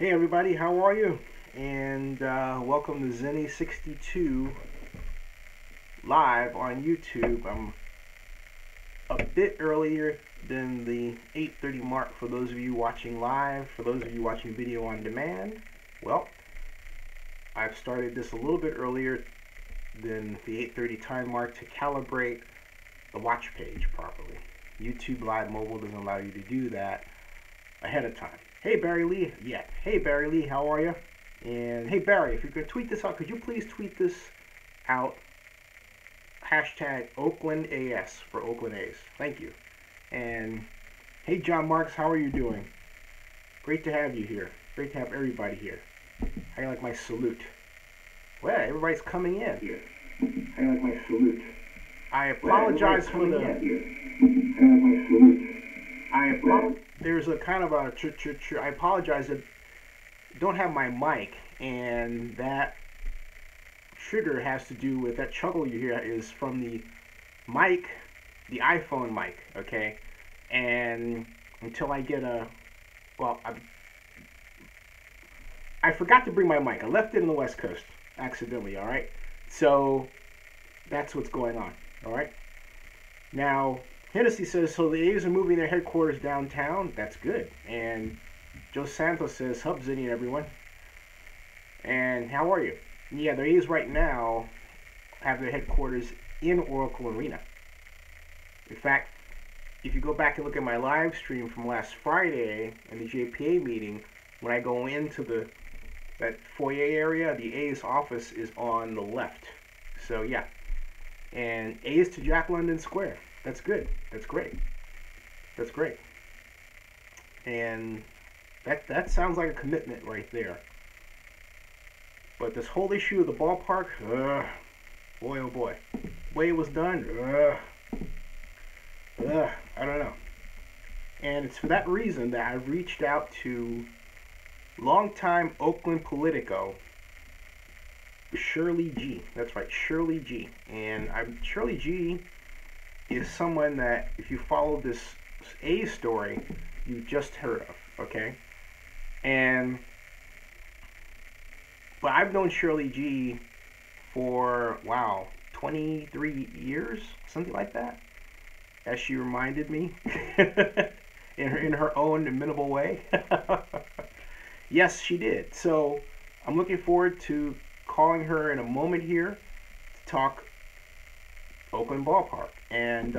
Hey everybody, how are you? And welcome to Zennie62 live on YouTube. I'm a bit earlier than the 8:30 mark for those of you watching live. For those of you watching video on demand, well, I've started this a little bit earlier than the 8:30 time mark to calibrate the watch page properly. YouTube Live Mobile doesn't allow you to do that ahead of time. Hey Barry Lee, yeah. Hey Barry Lee, how are you? And hey Barry, if you could tweet this out, could you please tweet this out? Hashtag Oakland AS for Oakland A's. Thank you. And hey John Marks, how are you doing? Great to have you here. Great to have everybody here. How you like my salute? Well, everybody's coming in. Yeah. How you like my salute? I apologize for the. There's a kind of a I apologize that I don't have my mic, and that trigger has to do with that chuckle you hear is from the mic, the iPhone mic, okay? And until I get a, well, I forgot to bring my mic. I left it in the West Coast accidentally, all right? So that's what's going on, all right? Now, Hennessy says, so the A's are moving their headquarters downtown. That's good. And Joe Santos says, hub Zinni and everyone. And how are you? Yeah, the A's right now have their headquarters in Oracle Arena. In fact, if you go back and look at my live stream from last Friday in the JPA meeting, when I go into that foyer area, the A's office is on the left. So yeah. And A's to Jack London Square. That's good. That's great. That's great. And that sounds like a commitment right there. But this whole issue of the ballpark, boy oh boy. The way it was done, I don't know. And it's for that reason that I've reached out to longtime Oakland politico, Shirley G. That's right, Shirley G. And Shirley G is someone that, if you follow this A story, you just heard of, okay? But I've known Shirley G for, wow, 23 years, something like that, as she reminded me, in her own minimal way. Yes, she did. So I'm looking forward to calling her in a moment here to talk Oakland Ballpark and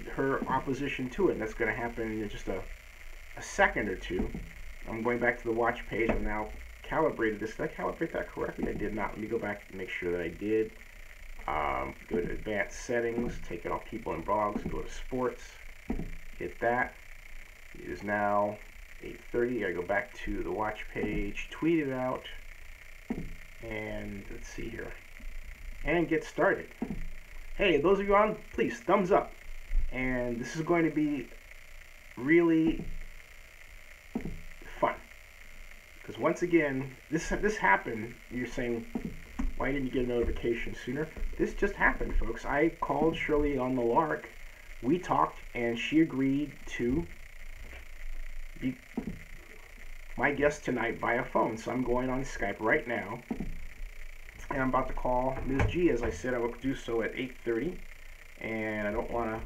her opposition to it. And that's going to happen in just a second or two. I'm going back to the watch page. I've now calibrated this. Did I calibrate that correctly? I did not. Let me go back and make sure that I did. Go to advanced settings, take it off people and blogs, go to sports, hit that. It is now 8:30. I go back to the watch page, tweet it out, and let's see here. And get started. Hey, those of you on, please thumbs up. And this is going to be really fun, because once again, this happened. You're saying, why didn't you get a notification sooner? This just happened, folks. I called Shirley on the lark. We talked, and she agreed to be my guest tonight via phone. So I'm going on Skype right now. And I'm about to call Ms. G, as I said I will do so at 8:30, and I don't want to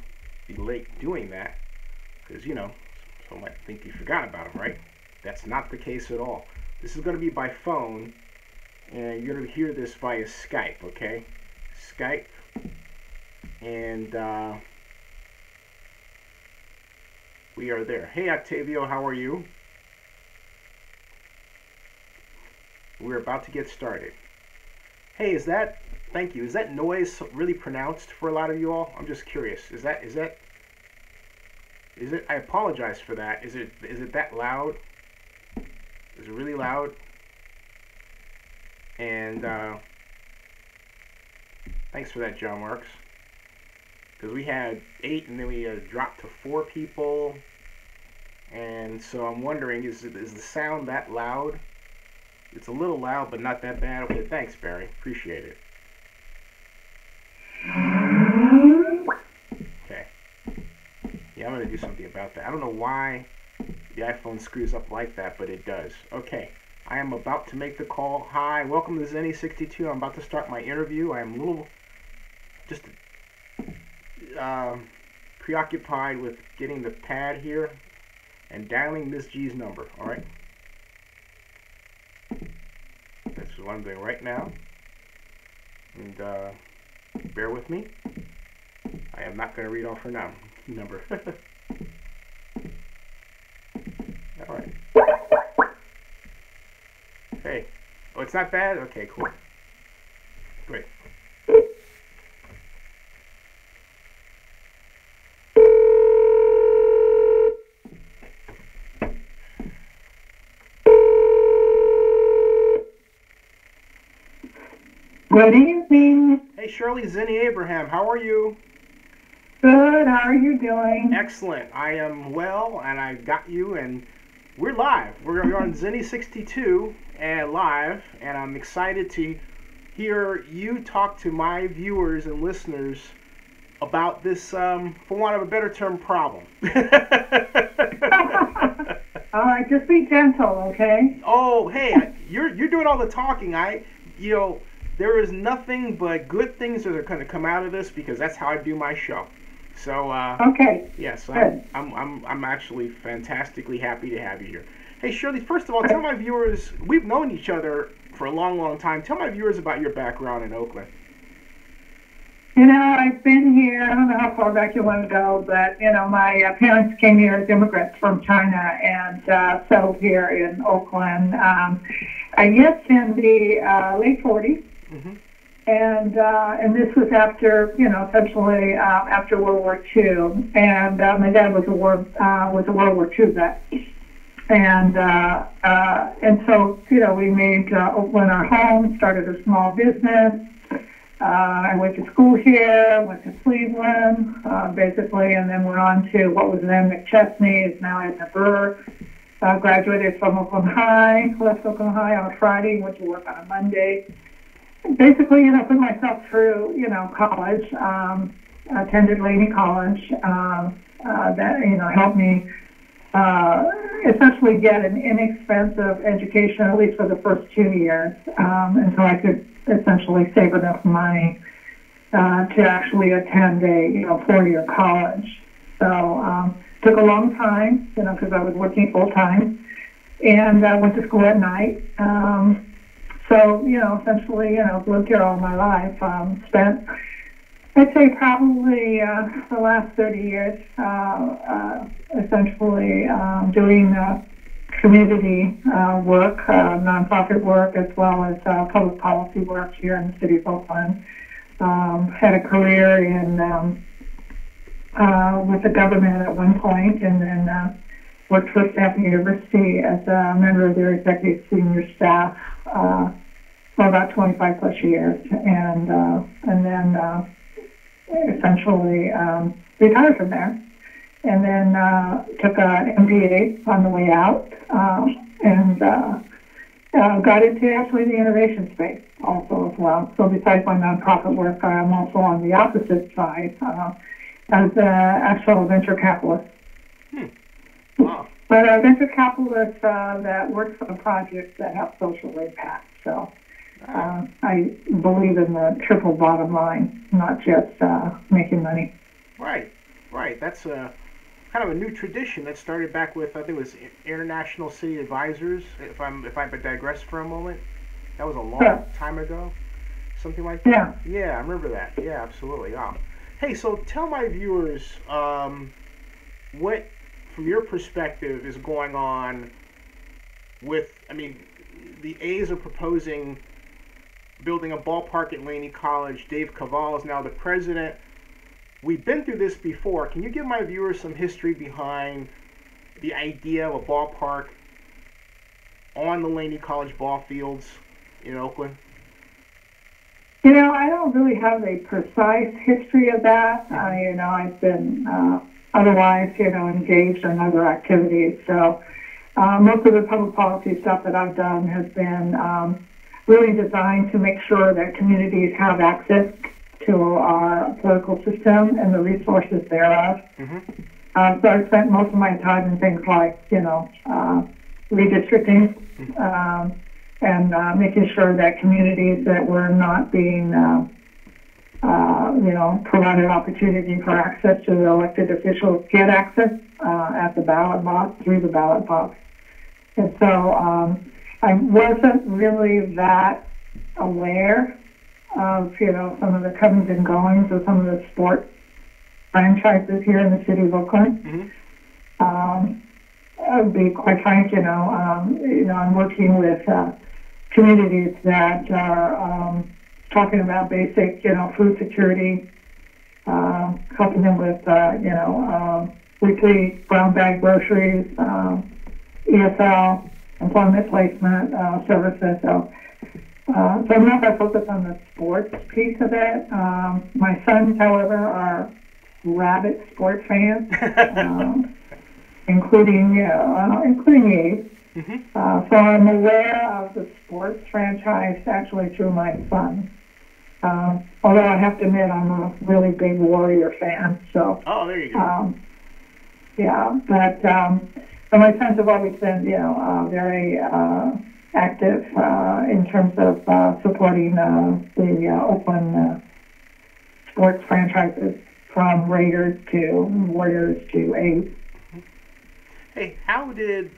be late doing that, because, you know, someone might think you forgot about them, right? That's not the case at all. This is going to be by phone, and you're going to hear this via Skype, okay? Skype, and we are there. Hey, Octavio, how are you? We're about to get started. Hey, thank you, is that noise really pronounced for a lot of you all? I'm just curious. Is it, I apologize for that. Is it that loud? Is it really loud? And thanks for that, John Marks. Because we had 8 and then we dropped to 4 people. And so I'm wondering, is the sound that loud? It's a little loud, but not that bad. Okay, thanks, Barry. Appreciate it. Okay. Yeah, I'm going to do something about that. I don't know why the iPhone screws up like that, but it does. Okay, I am about to make the call. Hi, welcome to Zennie62. I'm about to start my interview. I am a little just preoccupied with getting the pad here and dialing Miss G's number. All right, that's what I'm doing right now. And bear with me. I am not going to read off her number. All right. Hey. Oh, it's not bad? Okay, cool. Great. Good evening. Hey, Shirley, Zennie Abraham, how are you? Good. How are you doing? Excellent. I am well, and I got you, and we're live. We're on Zennie62 and live, and I'm excited to hear you talk to my viewers and listeners about this, for want of a better term, problem. All right, just be gentle, okay? Oh, hey, you're doing all the talking. There is nothing but good things that are going to come out of this because that's how I do my show. So okay. Yes, good. I'm actually fantastically happy to have you here. Hey, Shirley, first of all, tell my viewers, we've known each other for a long, long time. Tell my viewers about your background in Oakland. You know, I've been here, I don't know how far back you want to go, but, you know, my parents came here as immigrants from China and settled here in Oakland, I guess in the late 40s. Mm-hmm. And this was after, you know, essentially after World War II. And my dad was a World War II vet. And so, you know, we made Oakland our home, started a small business. I went to school here, went to Cleveland, basically, and then went on to what was then McChesney, is now Edna Burr. Graduated from Oakland High, left Oakland High on a Friday, went to work on a Monday. Basically, you know, put myself through, you know, college, attended Laney College, that, you know, helped me essentially get an inexpensive education, at least for the first 2 years, until I could essentially save enough money to actually attend a, you know, 4-year college. So took a long time, you know, because I was working full time, and I went to school at night. So, you know, essentially, you know, lived here all my life. Spent, I'd say, probably the last 30 years essentially doing community work, nonprofit work, as well as public policy work here in the city of Oakland. Had a career in with the government at one point, and then worked for Stanford University as a member of their executive senior staff for about 25 plus years, and then essentially retired from there, and then took an MBA on the way out, and got into actually the innovation space also as well. So besides my nonprofit work, I'm also on the opposite side as an actual venture capitalist. Wow. But a venture capitalist that works on projects that have social impact. So I believe in the triple bottom line, not just making money. Right. That's kind of a new tradition that started back with, I think it was International City Advisors. If I digress for a moment, that was a long time ago, something like that. Yeah, I remember that. Yeah, absolutely. Wow. Hey, so tell my viewers what, from your perspective, is going on with, I mean, the A's are proposing building a ballpark at Laney College. Dave Kaval is now the president. We've been through this before. Can you give my viewers some history behind the idea of a ballpark on the Laney College ball fields in Oakland? You know, I don't really have a precise history of that. You know, I've been otherwise, you know, engaged in other activities. So most of the public policy stuff that I've done has been really designed to make sure that communities have access to our political system and the resources thereof. So I spent most of my time in things like, redistricting, and making sure that communities that were not being, provided opportunity for access to the elected officials get access at the ballot box, through the ballot box. And so I wasn't really that aware of, some of the comings and goings of some of the sport franchises here in the city of Oakland. Mm-hmm. I'll be quite frank, I'm working with communities that are talking about basic, food security, helping them with, weekly brown bag groceries, ESL, employment placement services. So I'm not that focused on the sports piece of it. My sons, however, are rabid sport fans, including me. Mm-hmm. So I'm aware of the sports franchise actually through my son. Although I have to admit I'm a really big Warrior fan. So. Oh, there you go. Yeah, but my sons have always been, very active in terms of supporting the Oakland sports franchises, from Raiders to Warriors to A's. Hey, how did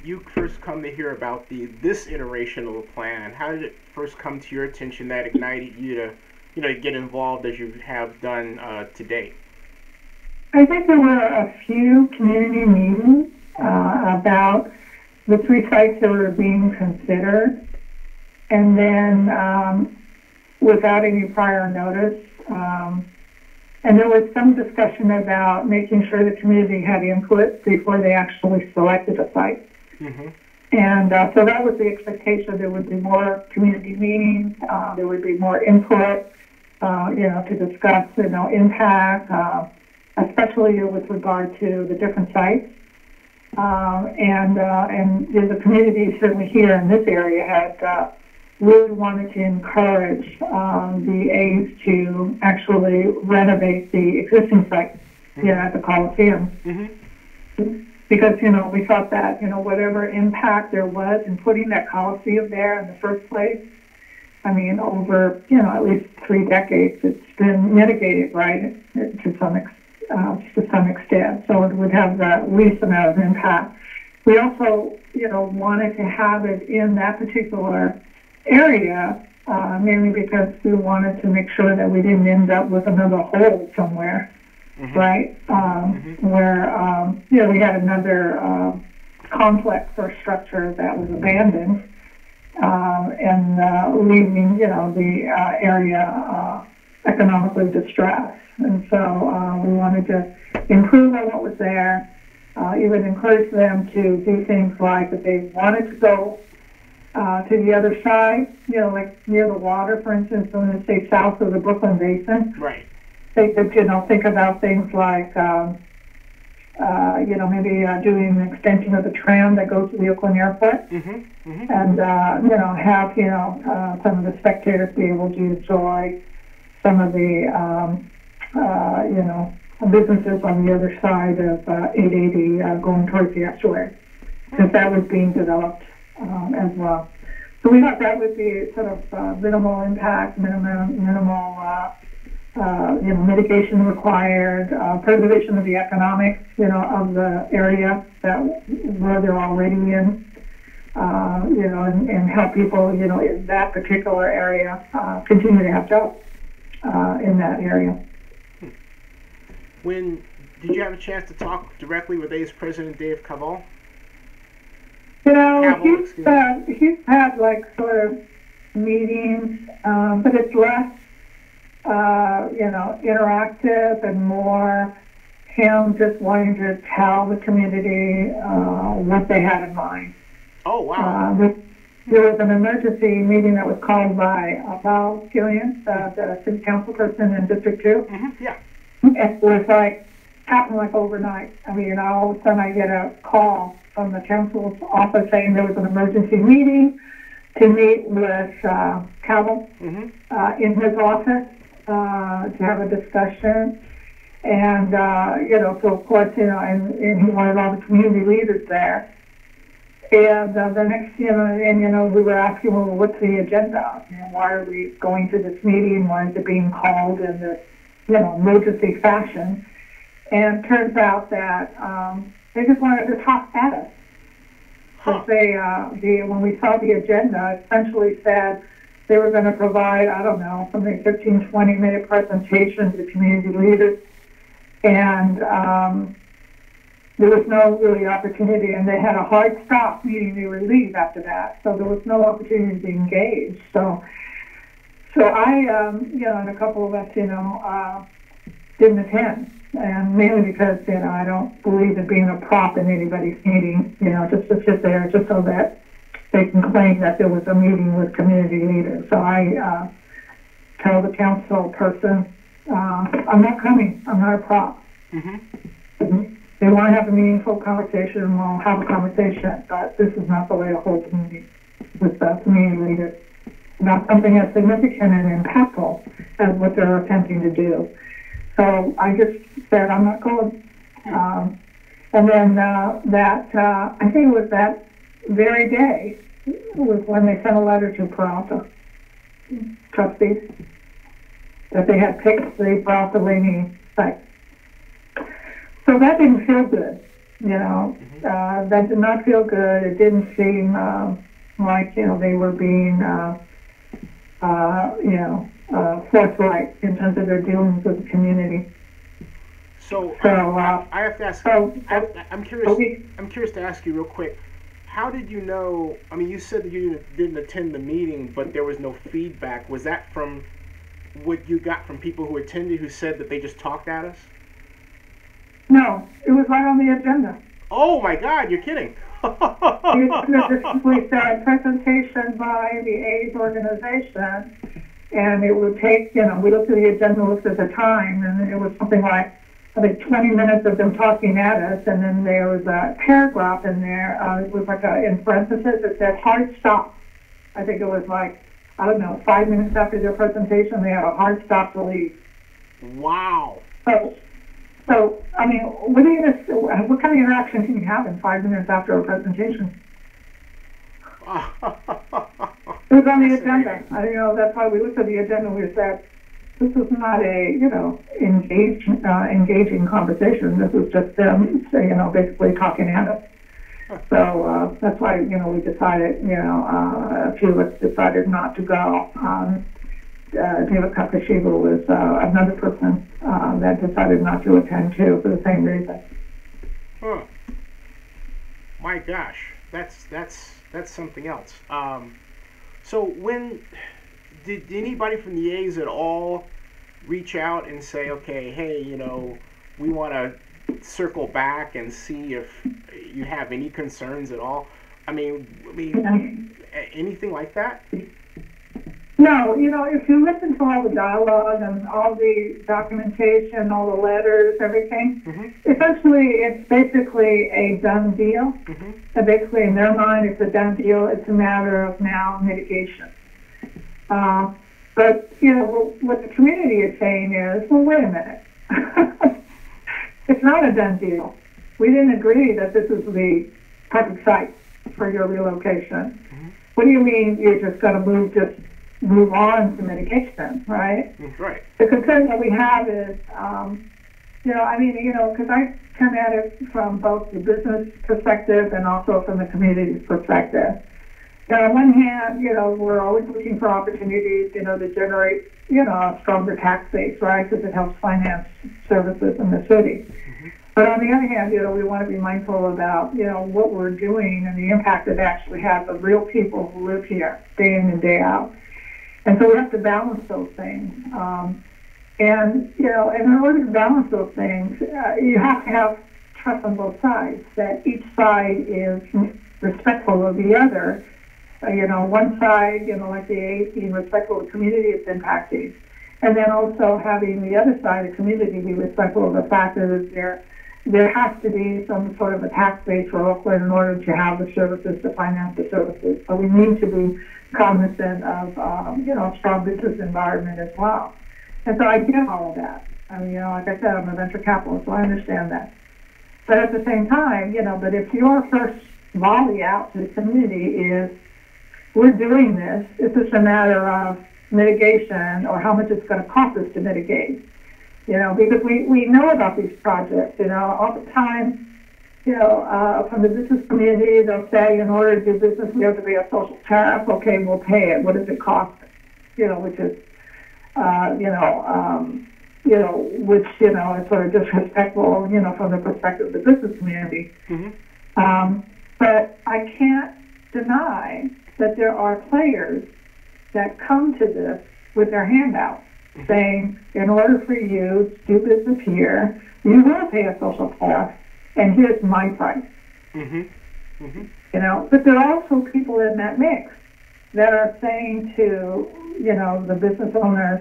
you first come to hear about this iteration of the plan? How did it first come to your attention that ignited you to, get involved as you have done to date? I think there were a few community meetings about the 3 sites that were being considered, and then without any prior notice. And there was some discussion about making sure the community had input before they actually selected a site. Mm-hmm. And so that was the expectation. There would be more community meetings. There would be more input, to discuss, impact, especially with regard to the different sites. And the community certainly here in this area had really wanted to encourage the A's to actually renovate the existing site at the Coliseum. Mm-hmm. Because, we thought that, whatever impact there was in putting that Coliseum there in the first place, I mean, over, at least 3 decades, it's been mitigated, right, to some extent. So it would have the least amount of impact. We also, wanted to have it in that particular area, mainly because we wanted to make sure that we didn't end up with another hole somewhere, mm-hmm. right? Where, we had another complex or structure that was abandoned, and leaving, the area economically distressed. And so we wanted to improve on what was there, even encourage them to do things like if they wanted to go to the other side, like near the water, for instance, so when they say south of the Brooklyn Basin. Right. They could, think about things like, maybe doing an extension of the tram that goes to the Oakland Airport. Mm-hmm. Mm-hmm. And, have, some of the spectators be able to enjoy some of the, businesses on the other side of 880 going towards the estuary, since that was being developed as well. So we thought that would be sort of minimal impact, minimal mitigation required, preservation of the economics, of the area where they're already in, and help people, in that particular area continue to have jobs in that area. Did you have a chance to talk directly with A's President Dave Kaval? He's had like sort of meetings, but it's less, interactive and more him just wanting to tell the community what they had in mind. Oh, wow. There was an emergency meeting that was called by Val Gillian, the city council person in District 2. Mm-hmm. Yeah. It was happened overnight. I mean, all of a sudden I get a call from the council's office saying there was an emergency meeting to meet with Kaval mm-hmm. In his office to have a discussion. And, so of course, and he wanted all the community leaders there. And the next, we were asking, well, what's the agenda? Why are we going to this meeting? Why is it being called in this, emergency fashion? And it turns out that they just wanted to talk at us. Because when we saw the agenda, it essentially said they were going to provide, I don't know, something 15, 20-minute presentation to community leaders. And there was no really opportunity, and they had a hard stop, meaning they would leave after that. So there was no opportunity to engage. So I, and a couple of us, didn't attend. And mainly because, I don't believe in being a prop in anybody's meeting, just to sit there just so that they can claim that there was a meeting with community leaders. So I tell the council person, I'm not coming. I'm not a prop. Mm-hmm. They want to have a meaningful conversation, we'll have a conversation, but this is not the way to hold the meeting with the community leaders about something as significant and impactful as what they're attempting to do. So I just said, I'm not going. And then I think it was that very day was when they sent a letter to Peralta trustees that they had picked the Peralta Laney site. So that didn't feel good, that did not feel good. It didn't seem like, they were being, forthright in terms of their dealings with the community. So I have to ask, I'm curious to ask you real quick, how did you know, you said that you didn't attend the meeting, but there was no feedback. Was that from what you got from people who attended who said that they just talked at us? No, it was right on the agenda. Oh my God, you're kidding. This was a presentation by the AIDS organization, and it would take, we looked at the agenda list at the time, and it was something like, I think 20 minutes of them talking at us, and then there was a paragraph in there, it was like in parentheses, it said hard stop. I think it was like, 5 minutes after their presentation, they had a hard stop to leave. Wow. So, what kind of interaction can you have in 5 minutes after a presentation? It was on the agenda. That's why we looked at the agenda and we said, this is not a, engaging conversation. This is just them, basically talking at us. So that's why, we decided, a few of us decided not to go. David Kakashiba was another person that decided not to attend too for the same reason. Huh. My gosh, that's something else. So when did anybody from the A's at all reach out and say, okay, hey, we want to circle back and see if you have any concerns at all? Anything like that? No, if you listen to all the dialogue and all the documentation, all the letters, everything, essentially it's basically a done deal. And basically in their mind it's a done deal. It's a matter of now mitigation. But, what the community is saying is, well, wait a minute. It's not a done deal. We didn't agree that this is the perfect site for your relocation. What do you mean you're just going to move on to mitigation, right? Right. The concern that we have is, because I come at it from both the business perspective and also from the community perspective. On one hand, we're always looking for opportunities, to generate, a stronger tax base, right? Because it helps finance services in the city. But on the other hand, we want to be mindful about, what we're doing and the impact it actually has on real people who live here day in and day out. And so we have to balance those things. And in order to balance those things, you have to have trust on both sides, that each side is respectful of the other. One side, like the A's, being respectful of the community it's impacting. And then also having the other side, the community, be respectful of the fact that there has to be some sort of a tax base for Oakland in order to have the services, to finance the services. So we need to be cognizant of, a strong business environment as well. And so I get all of that. I mean, like I said, I'm a venture capitalist, so I understand that. But at the same time, but if your first volley out to the community is, we're doing this, it's just a matter of mitigation or how much it's going to cost us to mitigate, because we know about these projects, all the time, from the business community, they'll say, in order to do business, we have to pay a social tariff. Okay, we'll pay it. What does it cost? Which is, which, is sort of disrespectful, from the perspective of the business community. Mm-hmm. But I can't deny that there are players that come to this with their hand out, saying, in order for you to do business here, you will pay a social tariff, and here's my price. Mm-hmm. Mm-hmm. But there are also people in that mix that are saying to, the business owners,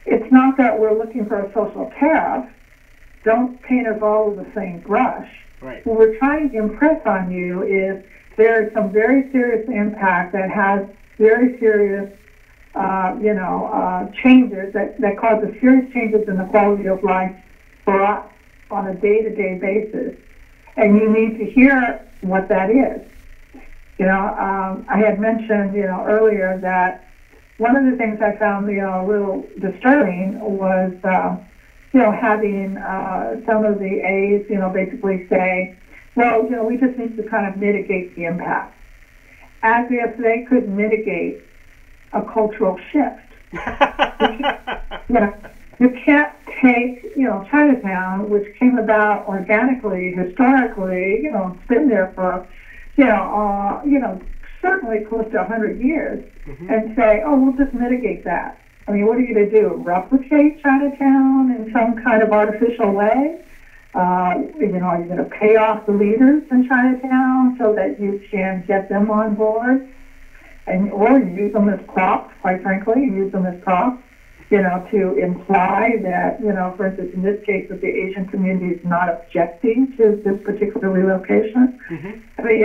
it's not that we're looking for a social tariff. Don't paint us all with the same brush. Right. What we're trying to impress on you is there is some very serious impact that has very serious, changes that causes serious changes in the quality of life for us on a day-to-day basis. And you need to hear what that is. I had mentioned, earlier that one of the things I found, a little disturbing was, having some of the A's, basically say, well, we just need to kind of mitigate the impact. As if they could mitigate a cultural shift. You can't take, Chinatown, which came about organically, historically, it's been there for, certainly close to 100 years, mm-hmm. and say, oh, we'll just mitigate that. I mean, what are you going to do? Replicate Chinatown in some kind of artificial way? Are you going to pay off the leaders in Chinatown so that you can get them on board? Or use them as props, quite frankly, use them as props, to imply that, for instance, in this case, that the Asian community is not objecting to this particular relocation. Mm-hmm. I mean,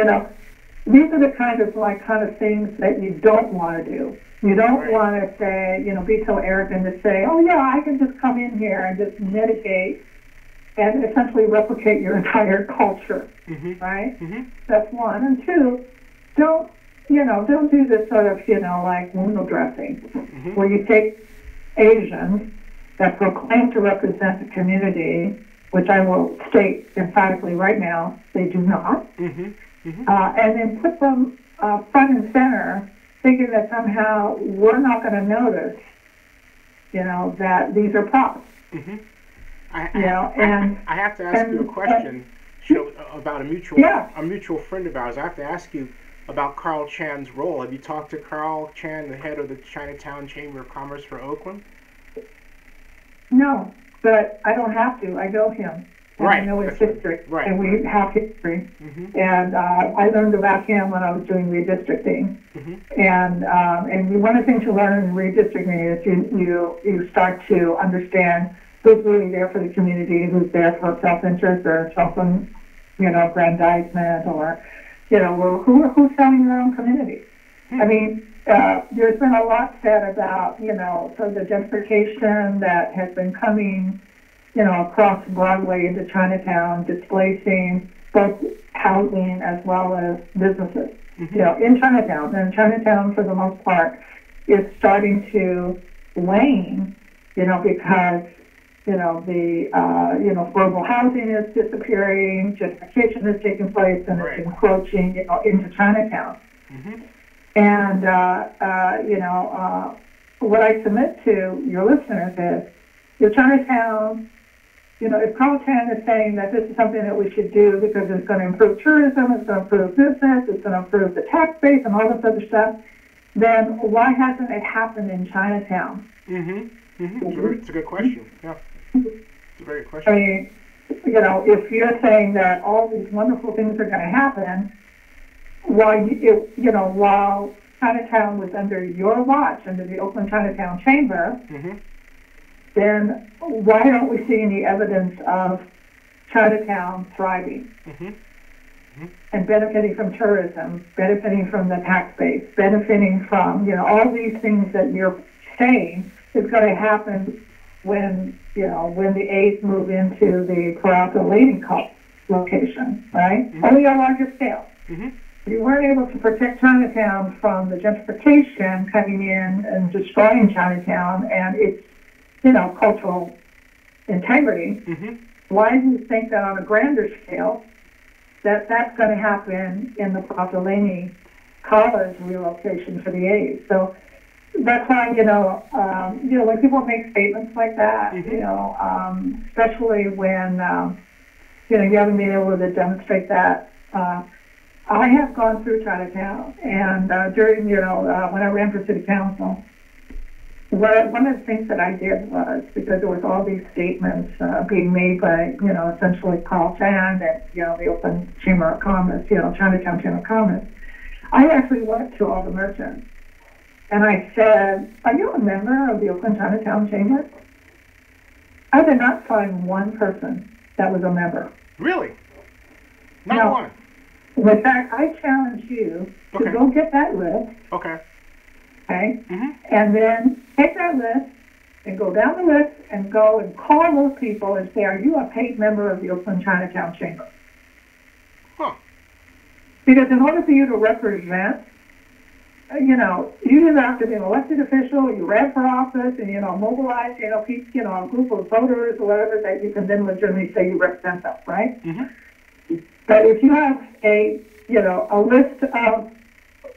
these are the kind of things that you don't want to do. You don't right. want to say, be so arrogant to say, oh yeah, I can just come in here and just mitigate and essentially replicate your entire culture, mm-hmm. right? Mm-hmm. That's one. And two, don't do this sort of, like window dressing, mm-hmm. where you take Asians that proclaim to represent the community, which I will state emphatically right now, they do not, mm-hmm. Mm-hmm. And then put them front and center, thinking that somehow we're not going to notice, that these are props. Mm-hmm. I have to ask you a question about a mutual friend of ours. I have to ask you about Carl Chan's role. Have you talked to Carl Chan, the head of the Chinatown Chamber of Commerce for Oakland? No, but I don't have to. I know him. And right. I know his history. Right. And we have history. Mm-hmm. And I learned about him when I was doing redistricting. Mm-hmm. And one of the things you learn in redistricting is you start to understand who's really there for the community, who's there for self-interest or self-aggrandizement, or who's selling their own community. I mean, there's been a lot said about, sort of the gentrification that has been coming, across Broadway into Chinatown, displacing both housing as well as businesses, mm-hmm. In Chinatown. And Chinatown, for the most part, is starting to wane, because the affordable housing is disappearing, gentrification is taking place, and right. it's encroaching, into Chinatown. Mm-hmm. And, what I submit to your listeners is, your Chinatown, if Carl Chan is saying that this is something that we should do because it's going to improve tourism, it's going to improve business, it's going to improve the tax base and all this other stuff, then why hasn't it happened in Chinatown? Mm-hmm. Mm-hmm. It's a good question. Yeah. It's a very good question. I mean, if you're saying that all these wonderful things are going to happen, while Chinatown was under your watch, under the Oakland Chinatown Chamber, mm-hmm. then why don't we see any evidence of Chinatown thriving mm-hmm. Mm-hmm. and benefiting from tourism, benefiting from the tax base, benefiting from, all these things that you're saying is going to happen when the A's move into the Laney College location, right? Mm-hmm. Only on a larger scale. Mm-hmm. You weren't able to protect Chinatown from the gentrification coming in and destroying Chinatown and its, cultural integrity. Mm-hmm. Why do you think that on a grander scale that's going to happen in the Laney College relocation for the A's? So that's why, when people make statements like that, mm-hmm. Especially when, you haven't been able to demonstrate that. I have gone through Chinatown, and during, when I ran for city council, one of the things that I did was, because there was all these statements being made by, essentially Carl Chan and, the Oakland Chamber of Commerce, Chinatown Chamber of Commerce, I actually went to all the merchants, and I said, are you a member of the Oakland Chinatown Chamber? I did not find one person that was a member. Really? Not one? In fact, I challenge you to go get that list. Okay. Okay? Mm-hmm. And then take that list and go down the list and go and call those people and say, are you a paid member of the Oakland Chinatown Chamber? Huh. Because in order for you to represent, you either have to be an elected official, you ran for office, and, mobilize, a group of voters or whatever that you can then legitimately say you represent them, right? Mm-hmm. But if you have a list of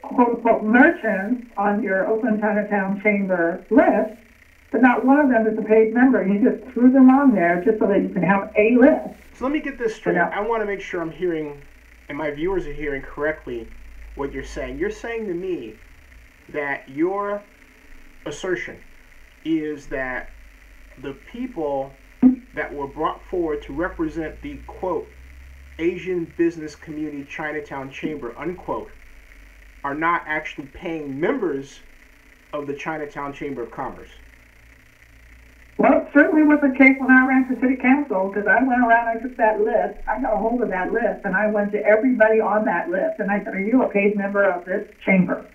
quote-unquote merchants on your Oakland Chinatown Chamber list, but not one of them is a paid member, you just threw them on there just so that you can have a list. So let me get this straight. I want to make sure I'm hearing, and my viewers are hearing correctly, what you're saying. You're saying to me that your assertion is that the people that were brought forward to represent the, quote, Asian Business Community Chinatown Chamber, unquote, are not actually paying members of the Chinatown Chamber of Commerce. Well, it certainly was the case when I ran for city council, because I went around, I took that list, I got a hold of that list, and I went to everybody on that list, and I said, are you a paid member of this chamber?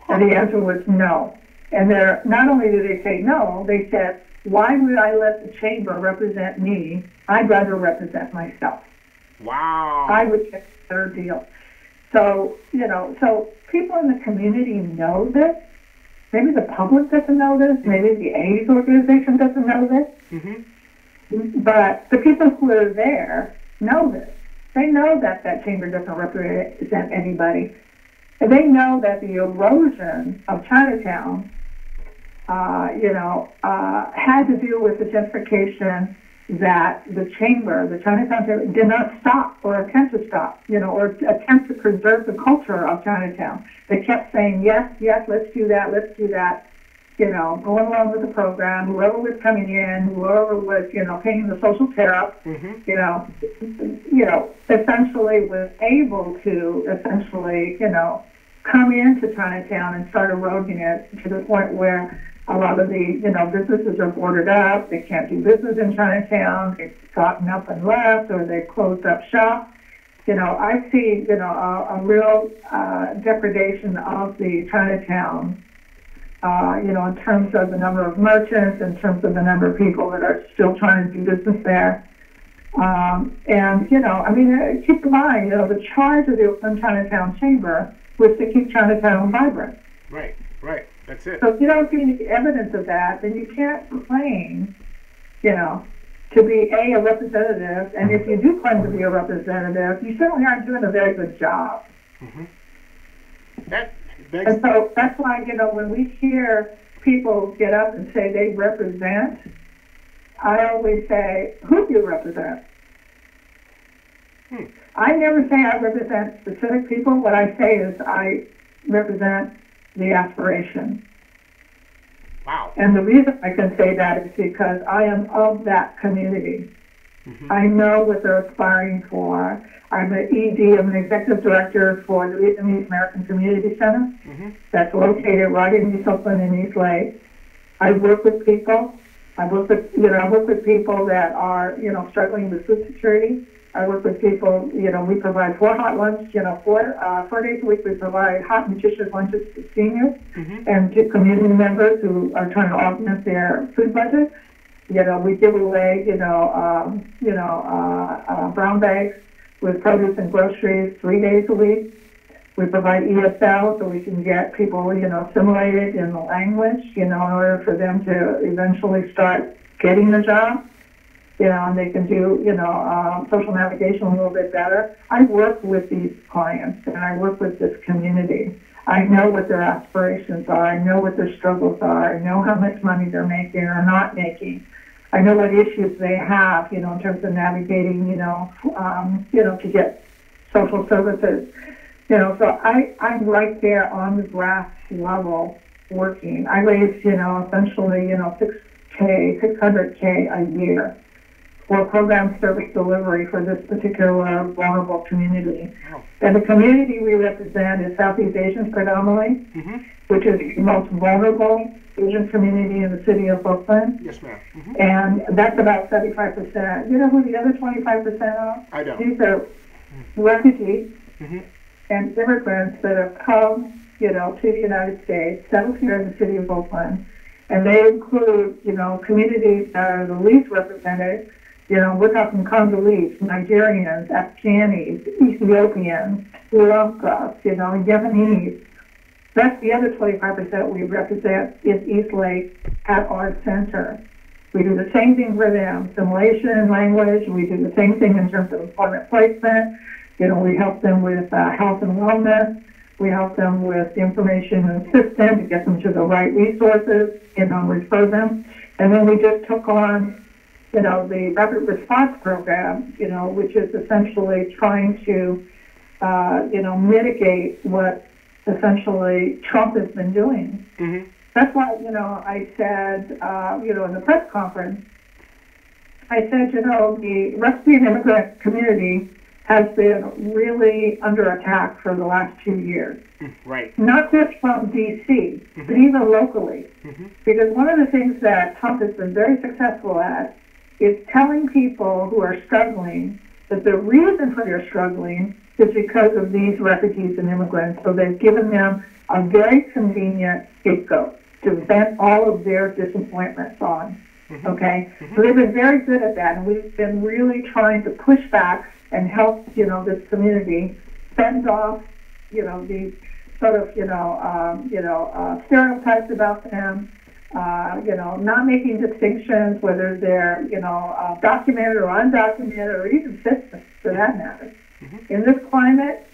And the answer was no. And not only did they say no, they said, why would I let the chamber represent me? I'd rather represent myself. Wow. I would get a better deal. So, so people in the community know this. Maybe the public doesn't know this. Maybe the AIDS organization doesn't know this. Mm-hmm. But the people who are there know this. They know that that chamber doesn't represent anybody. And they know that the erosion of Chinatown, had to do with the gentrification that the Chinatown Chamber did not stop or attempt to stop, or attempt to preserve the culture of Chinatown. They kept saying, yes, let's do that, going along with the program, whoever was coming in, whoever was, paying the social tariff, mm-hmm. Essentially was able to, come into Chinatown and start eroding it to the point where a lot of the, businesses are boarded up. They can't do business in Chinatown. They've gotten up and left, or they've closed up shop. I see, a real degradation of the Chinatown, in terms of the number of merchants, in terms of the number of people that are still trying to do business there. Keep in mind, the charge of the Oakland Chinatown Chamber was to keep Chinatown vibrant. Right. That's it. So if you don't see any evidence of that, then you can't claim, to be a representative. And if you do claim to be a representative, you certainly aren't doing a very good job. Mm-hmm. And so that's why, when we hear people get up and say they represent, I always say, who do you represent? I never say I represent specific people. What I say is I represent the aspiration. Wow. And the reason I can say that is because I am of that community. Mm-hmm. I know what they're aspiring for. I'm an ED, I'm an executive director for the Vietnamese American Community Center. Mm-hmm. That's located right in East Oakland and Eastlake. I work with people. I work with people that are, struggling with food security. I work with people, we provide 4 hot lunch, 4 days a week we provide hot, nutritious lunches to seniors mm-hmm. and to community members who are trying to augment their food budget. We give away, brown bags with produce and groceries 3 days a week. We provide ESL so we can get people, assimilated in the language, in order for them to eventually start getting the job, and they can do, social navigation a little bit better. I work with these clients and I work with this community. I know what their aspirations are. I know what their struggles are. I know how much money they're making or not making. I know what issues they have, in terms of navigating, to get social services. So I'm right there on the grass level working. I raise, essentially, 600K a year for program service delivery for this particular vulnerable community. Wow. And the community we represent is Southeast Asians predominantly, which is the most vulnerable Asian community in the city of Oakland. Yes, ma'am. And that's about 75%. You know who the other 25% are? I don't. These are refugees and immigrants that have come, to the United States, settled here in the city of Oakland. And they include, communities that are the least represented. We're talking Congolese, Nigerians, Afghanis, Ethiopians, Sri Lanka, Yemenis. That's the other 25% we represent is Eastlake at our center. We do the same thing for them, assimilation and language. We do the same thing in terms of employment placement. We help them with health and wellness. We help them with information and assistance to get them to the right resources, refer them. And then we just took on, the rapid response program, which is essentially trying to, mitigate what essentially Trump has been doing. That's why, I said, in the press conference, I said, the refugee and immigrant community has been really under attack for the last 2 years. Right. Not just from D.C., but even locally. Because one of the things that Trump has been very successful at is telling people who are struggling that the reason for their struggling is because of these refugees and immigrants. So they've given them a very convenient scapegoat to vent all of their disappointments on. Okay? So they've been very good at that, and we've been really trying to push back and help, this community fend off, the sort of, stereotypes about them, not making distinctions whether they're, documented or undocumented or even citizens for that matter. In this climate,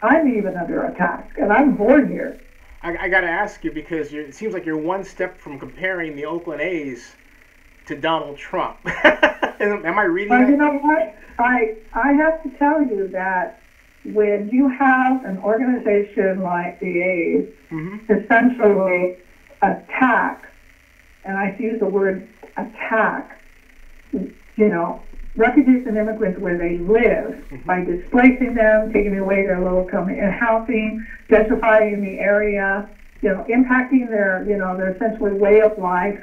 I'm even under attack, and I'm born here. I got to ask you because it seems like you're one step from comparing the Oakland A's to Donald Trump. Am I reading that? You know what? I have to tell you that when you have an organization like the A's essentially attack, and I use the word attack, refugees and immigrants where they live by displacing them, taking away their low-income housing, gentrifying the area, impacting their, their essentially way of life,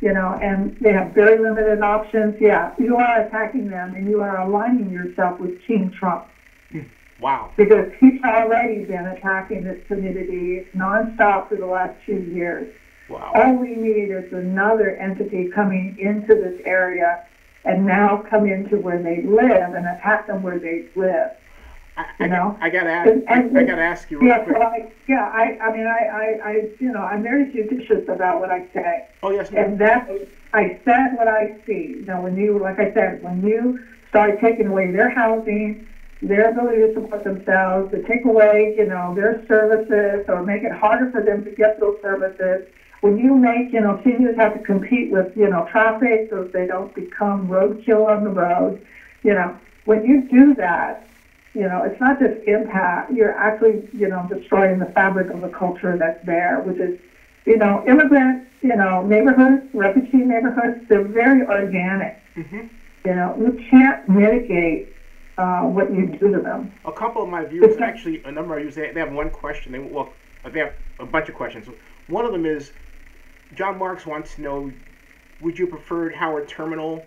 and they have very limited options. Yeah, you are attacking them, and you are aligning yourself with King Trump. Wow. Because he's already been attacking this community nonstop for the last 2 years. Wow. All we need is another entity coming into this area and now come into where they live and attack them where they live. I gotta ask you real quick. I'm very judicious about what I say. Oh yes, ma'am. And I said what I see. When you start taking away their housing, their ability to support themselves, to take away, their services or make it harder for them to get those services, when you make, seniors have to compete with, traffic so they don't become roadkill on the road, when you do that, it's not just impact, you're actually, destroying the fabric of the culture that's there, which is, immigrant, neighborhoods, refugee neighborhoods, they're very organic. You can't mitigate what you do to them. A couple of my viewers, actually, a number of viewers, they have one question. They have a bunch of questions. One of them is, John Marks wants to know, would you prefer Howard Terminal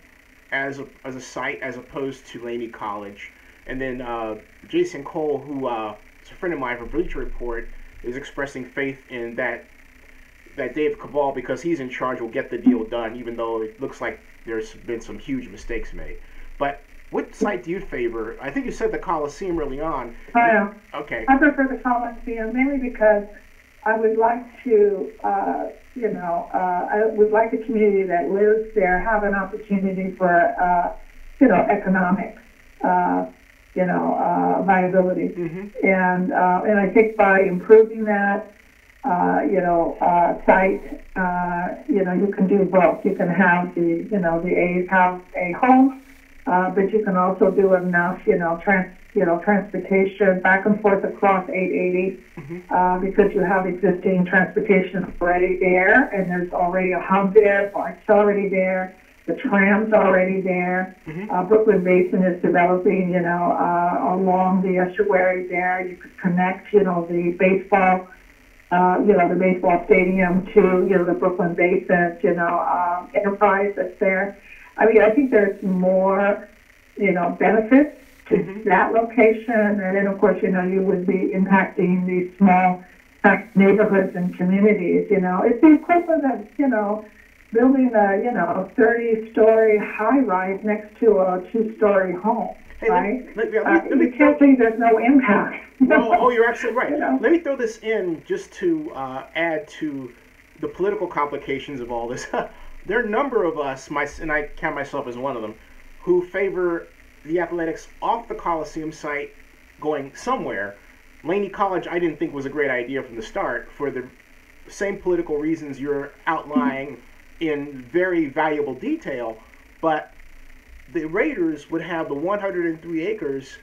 as a site as opposed to Laney College? And then Jason Cole, who is a friend of mine from Bleacher Report, is expressing faith in that that Dave Kaval, because he's in charge, will get the deal done, even though it looks like there's been some huge mistakes made. But what site do you favor? I think you said the Coliseum early on. Okay. I prefer the Coliseum mainly because I would like to, I would like the community that lives there have an opportunity for, economic, viability. Mm-hmm. And I think by improving that, site, you can do both. You can have the A's have a home, but you can also do enough, transportation back and forth across 880, mm-hmm. Because you have existing transportation already there, and there's already a hub there, BART's already there, the tram's already there. Mm-hmm. Brooklyn Basin is developing, along the estuary there. You could connect, the baseball, the baseball stadium to, the Brooklyn Basin, enterprise that's there. I mean, I think there's more, benefits to mm-hmm. that location. And then, of course, you would be impacting these small neighborhoods and communities. It's the equivalent of, building a 30-story high-rise next to a 2-story home, right? Let me you can't say there's no impact. Oh, you're absolutely right. Let me throw this in just to add to the political complications of all this. There are a number of us, and I count myself as one of them, who favor the athletics off the Coliseum site going somewhere. Laney College I didn't think was a great idea from the start for the same political reasons you're outlining in very valuable detail, but the Raiders would have the 103 acres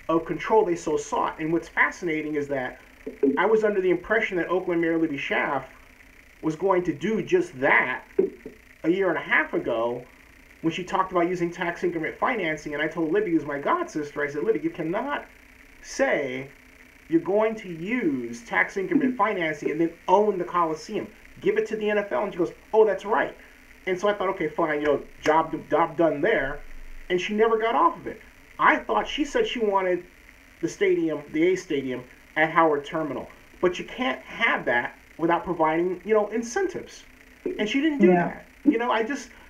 of control they so sought. And what's fascinating is that I was under the impression that Oakland Mayor Libby Schaaf was going to do just that a year and a half ago when she talked about using tax increment financing. And I told Libby, who's my god sister, I said, Libby, you cannot say you're going to use tax increment financing and then own the Coliseum. Give it to the NFL. And she goes, oh, that's right. And so I thought, okay, fine, job done there. And she never got off of it. I thought she said she wanted the stadium, the A stadium, at Howard Terminal. But you can't have that without providing, incentives. And she didn't do that.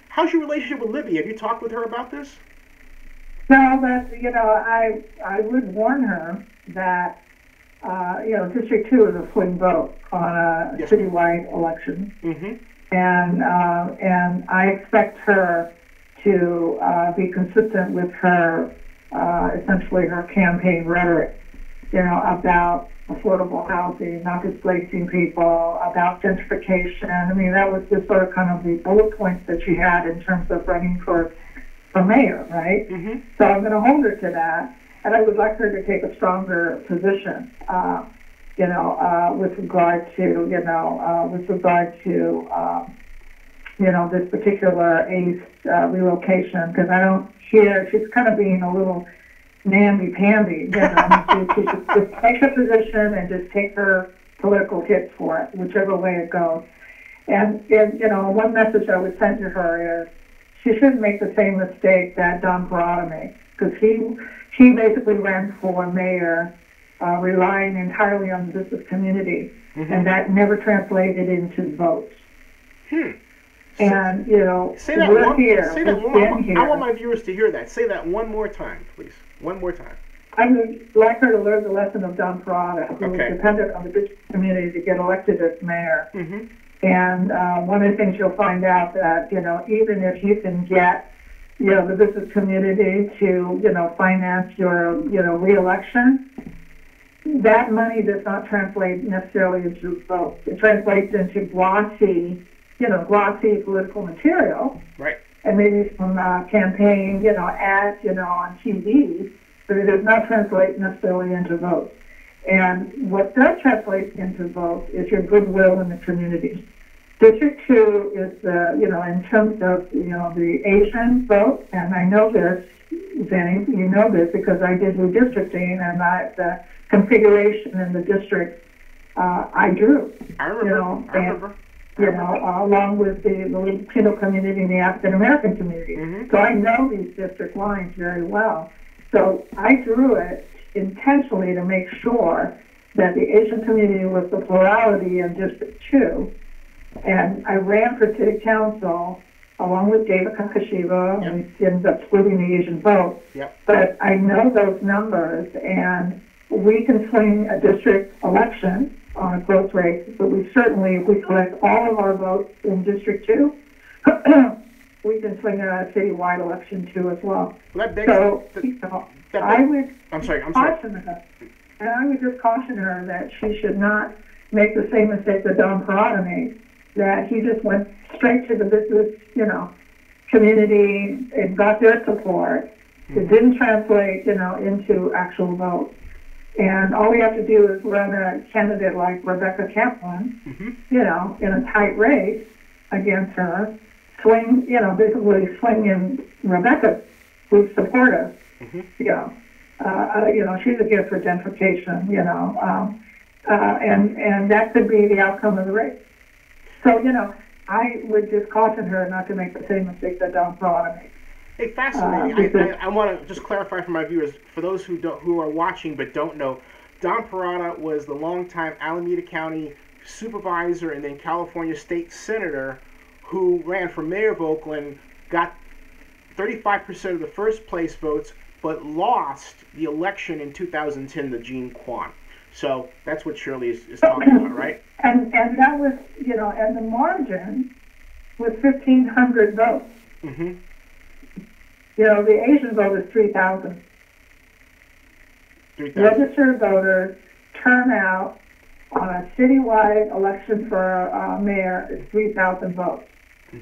How's your relationship with Libby? Have you talked with her about this? No, but, I would warn her that, District 2 is a swing vote on a citywide election. Mm-hmm. And I expect her to be consistent with her, essentially her campaign rhetoric, about affordable housing, not displacing people, about gentrification. I mean, that was just sort of kind of the bullet points that she had in terms of running for mayor, right? Mm-hmm. So I'm going to hold her to that, and I would like her to take a stronger position, with regard to, this particular ACE relocation, because I don't hear, she's kind of being a little namby-pamby, she should just take her position and just take her political hits for it, whichever way it goes. And one message I would send to her is she shouldn't make the same mistake that Don Parada made, because he basically ran for mayor relying entirely on the business community, mm-hmm. and that never translated into votes. And, say that we're one, here. Say that one more. I want my viewers to hear that. Say that one more time, please. One more time. I would like her to learn the lesson of Don Parada, who was Okay. dependent on the business community to get elected as mayor. Mm-hmm. And one of the things you'll find out that, even if you can get, the business community to, finance your, re-election, that money does not translate necessarily into votes. It translates into glossy political material. Right. And maybe some campaign, ads, on TV, but it does not translate necessarily into votes. And what does translate into votes is your goodwill in the community. District 2 is in terms of, the Asian vote, and I know this, Zennie, you know this because I did redistricting, and the configuration in the district I drew. I remember. Along with the Latino community and the African American community. Mm-hmm. So I know these district lines very well. So I drew it intentionally to make sure that the Asian community was the plurality in District 2, And I ran for city council along with David Kakashiba, and we ended up splitting the Asian vote. Yep. But I know those numbers, and we can swing a district election on a close race, but we certainly, if we collect all of our votes in District 2, we can swing a citywide election too as well. Well, that begs So, I would I'm sorry. caution her, and I would just caution her that she should not make the same mistake that Don Parada made, that he just went straight to the business, community and got their support. It didn't translate, into actual votes. And all we have to do is run a candidate like Rebecca Kaplan, in a tight race against her, basically swing in Rebecca, who's supportive. She's a gift for gentrification, and that could be the outcome of the race. So, I would just caution her not to make the same mistake that Don Parada made. Hey, fascinating. I want to just clarify for my viewers, for those who are watching but don't know, Don Parada was the longtime Alameda County supervisor and then California state senator who ran for mayor of Oakland, got 35% of the first place votes, but lost the election in 2010 to Gene Kwan. So that's what Shirley is talking about, right? And that was, and the margin was 1,500 votes. The Asian vote is 3,000. 3,000. Registered voters turnout on a citywide election for mayor is 3,000 votes.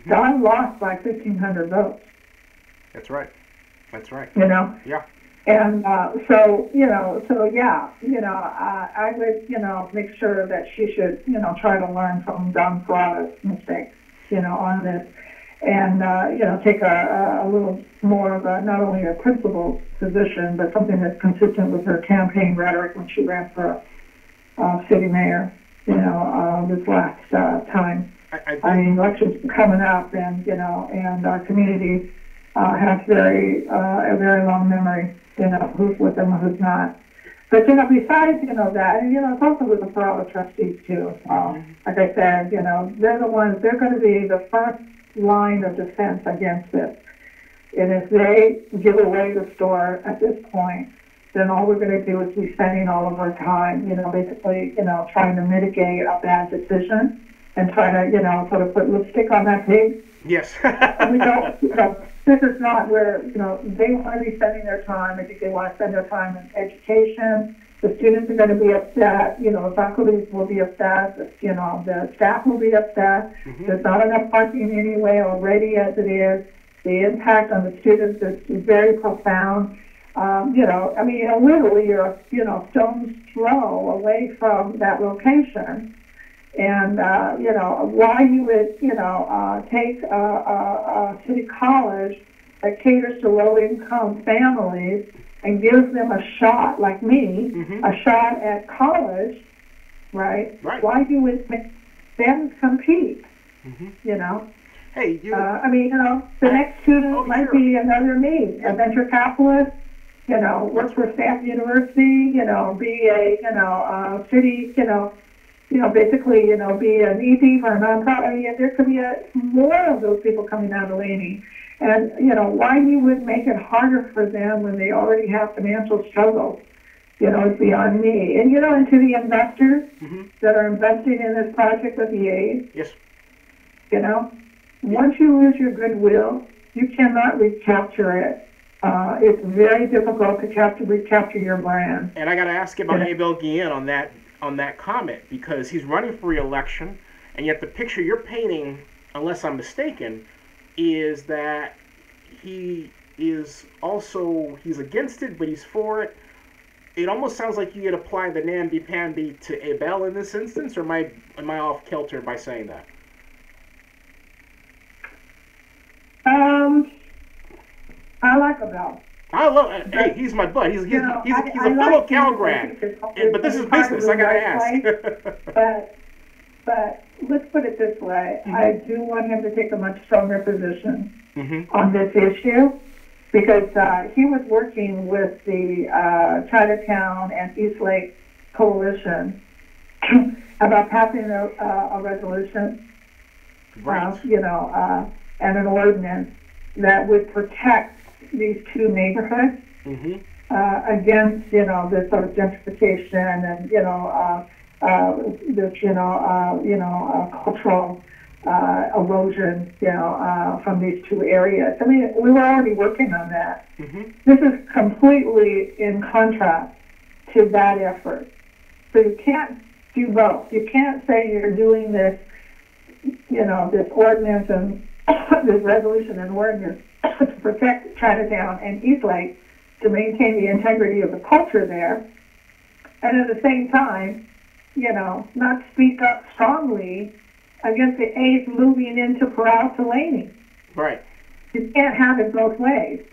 Don lost by 1,500 votes. That's right. Yeah. And I would, make sure that she should, try to learn from Don Parada's mistakes, on this. And, take a little more of not only a principled position, but something that's consistent with her campaign rhetoric when she ran for city mayor, this last time. I mean, elections coming up, and, and our community has a very long memory, who's with them and who's not. But, besides, that, and, it's also with the Parada trustees, too. Like I said, they're the ones, they're going to be the first line of defense against this. And if they give away the store at this point, then all we're going to do is be spending all of our time, basically, trying to mitigate a bad decision and trying to, sort of put lipstick on that pig. Yes. And we don't, this is not where, they want to be spending their time. I think they want to spend their time in education. The students are going to be upset. The faculty will be upset. The staff will be upset. There's not enough parking anyway already as it is. The impact on the students is very profound. Literally you're a stone's throw away from that location. And, why you would, take a city college that caters to low-income families and gives them a shot, like me, a shot at college, right? Why you would make them compete, Hey, the next student might be another me, a venture capitalist, work for Staff University, be a city, basically, be an EP for a nonprofit. There could be more of those people coming out of Laney. And, why you would make it harder for them when they already have financial struggles, is beyond me. And, and to the investors that are investing in this project with the aid, yes. Once you lose your goodwill, you cannot recapture it. It's very difficult to recapture your brand. And I got to ask about Abel Guillen on that comment, because he's running for re-election, and yet the picture you're painting, unless I'm mistaken, is that he's against it, but he's for it. It almost sounds like you could apply the namby-pamby to Abel in this instance, or am I off kilter by saying that? I like Abel. I love. Hey, he's my bud. He's a fellow Cal grad. But this is business. I gotta ask. But let's put it this way: I do want him to take a much stronger position on this issue, because he was working with the Chinatown and Eastlake coalition about passing a resolution Right. And an ordinance that would protect these two neighborhoods against, this sort of gentrification and, this, cultural erosion, from these two areas. I mean, we were already working on that. This is completely in contrast to that effort. So you can't do both. You can't say you're doing this, this ordinance and this resolution and ordinance to protect Chinatown and Eastlake to maintain the integrity of the culture there, and at the same time, not speak up strongly against the A's moving into Kaval to Laney. Right. You can't have it both ways.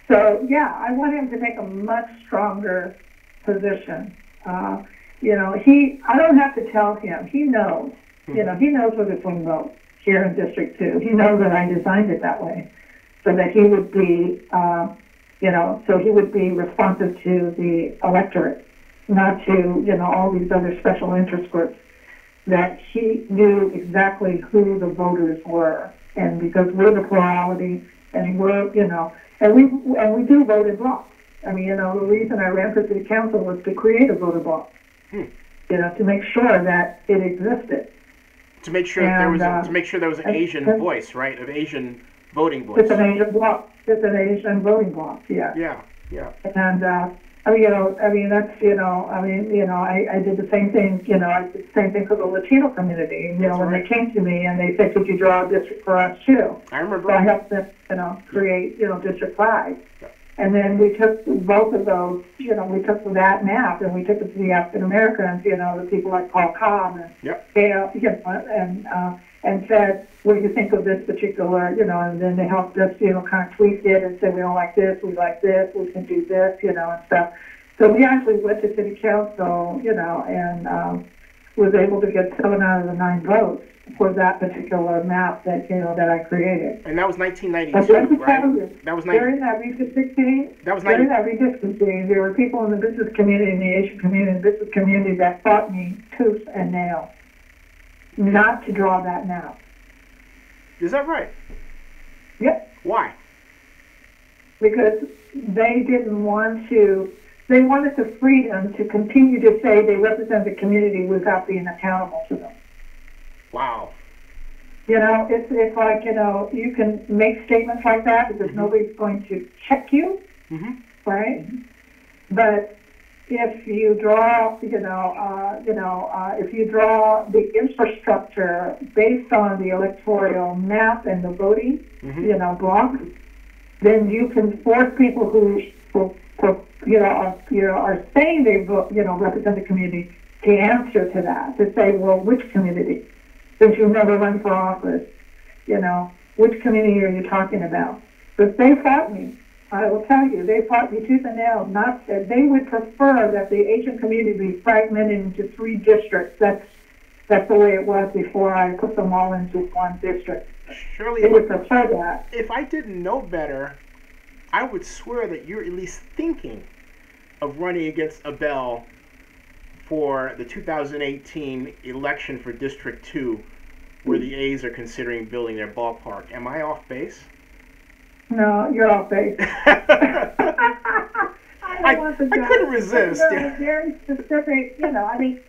So, yeah, I want him to take a much stronger position. I don't have to tell him. He knows. He knows what the swing vote here in District 2. He knows that I designed it that way so that he would be, so he would be responsive to the electorate, not to, all these other special interest groups, that he knew exactly who the voters were. And because we're the plurality and we're, and we do vote in blocks. I mean, the reason I ran for city council was to create a voter block, to make sure that it existed. To make sure there was an Asian voice, right? Of Asian voting voice. It's an Asian block. It's an Asian voting block. Yeah. Yeah. And I did the same thing. I did the same thing for the Latino community. When they came to me and they said, "Could you draw a district for us too?" I remember. So I helped them, create, district 5. Yeah. And then we took both of those, we took that map and we took it to the African Americans, the people like Paul Cobb and Gail, and said, what do you think of this particular, and then they helped us, kind of tweak it and said, we don't like this, we like this, we can do this, and stuff. So we actually went to city council, and was able to get 7 out of the 9 votes for that particular map that, that I created. And that was 1992, right? That was during that redistricting. During that redistricting, there were people in the business community, in the Asian community, and business community that fought me tooth and nail not to draw that map. Is that right? Yep. Why? Because they didn't want to. They wanted the freedom to continue to say they represent the community without being accountable to them. Wow. It's like, you can make statements like that because nobody's going to check you, right? But if you draw, if you draw the infrastructure based on the electoral map and the voting, block, then you can force people who are saying they vote, represent the community to answer to that, to say, well, which community? Since you've never run for office, which community are you talking about? But they fought me. I will tell you, they fought me tooth and nail. They would prefer that the Asian community be fragmented into 3 districts. That's the way it was before I put them all into 1 district. Shirley, they would prefer that. If I didn't know better, I would swear that you're at least thinking of running against Abel for the 2018 election for District 2, where the A's are considering building their ballpark. Am I off base? No, you're off base. I couldn't resist. Very specific, every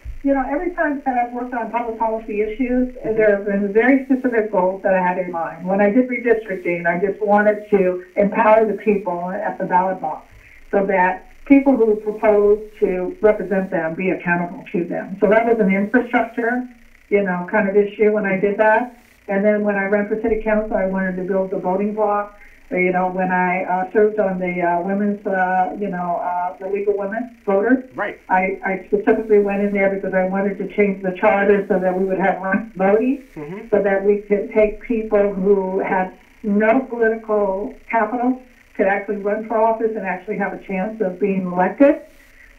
time that I've worked on public policy issues, there have been very specific goals that I had in mind. When I did redistricting, I just wanted to empower the people at the ballot box so that people who propose to represent them be accountable to them. So that was an infrastructure, kind of issue when I did that. And then when I ran for city council, I wanted to build the voting block. When I served on the women's, the legal women voters, right. I specifically went in there because I wanted to change the charter so that we would have ranked voting, so that we could take people who had no political capital could actually run for office and actually have a chance of being elected,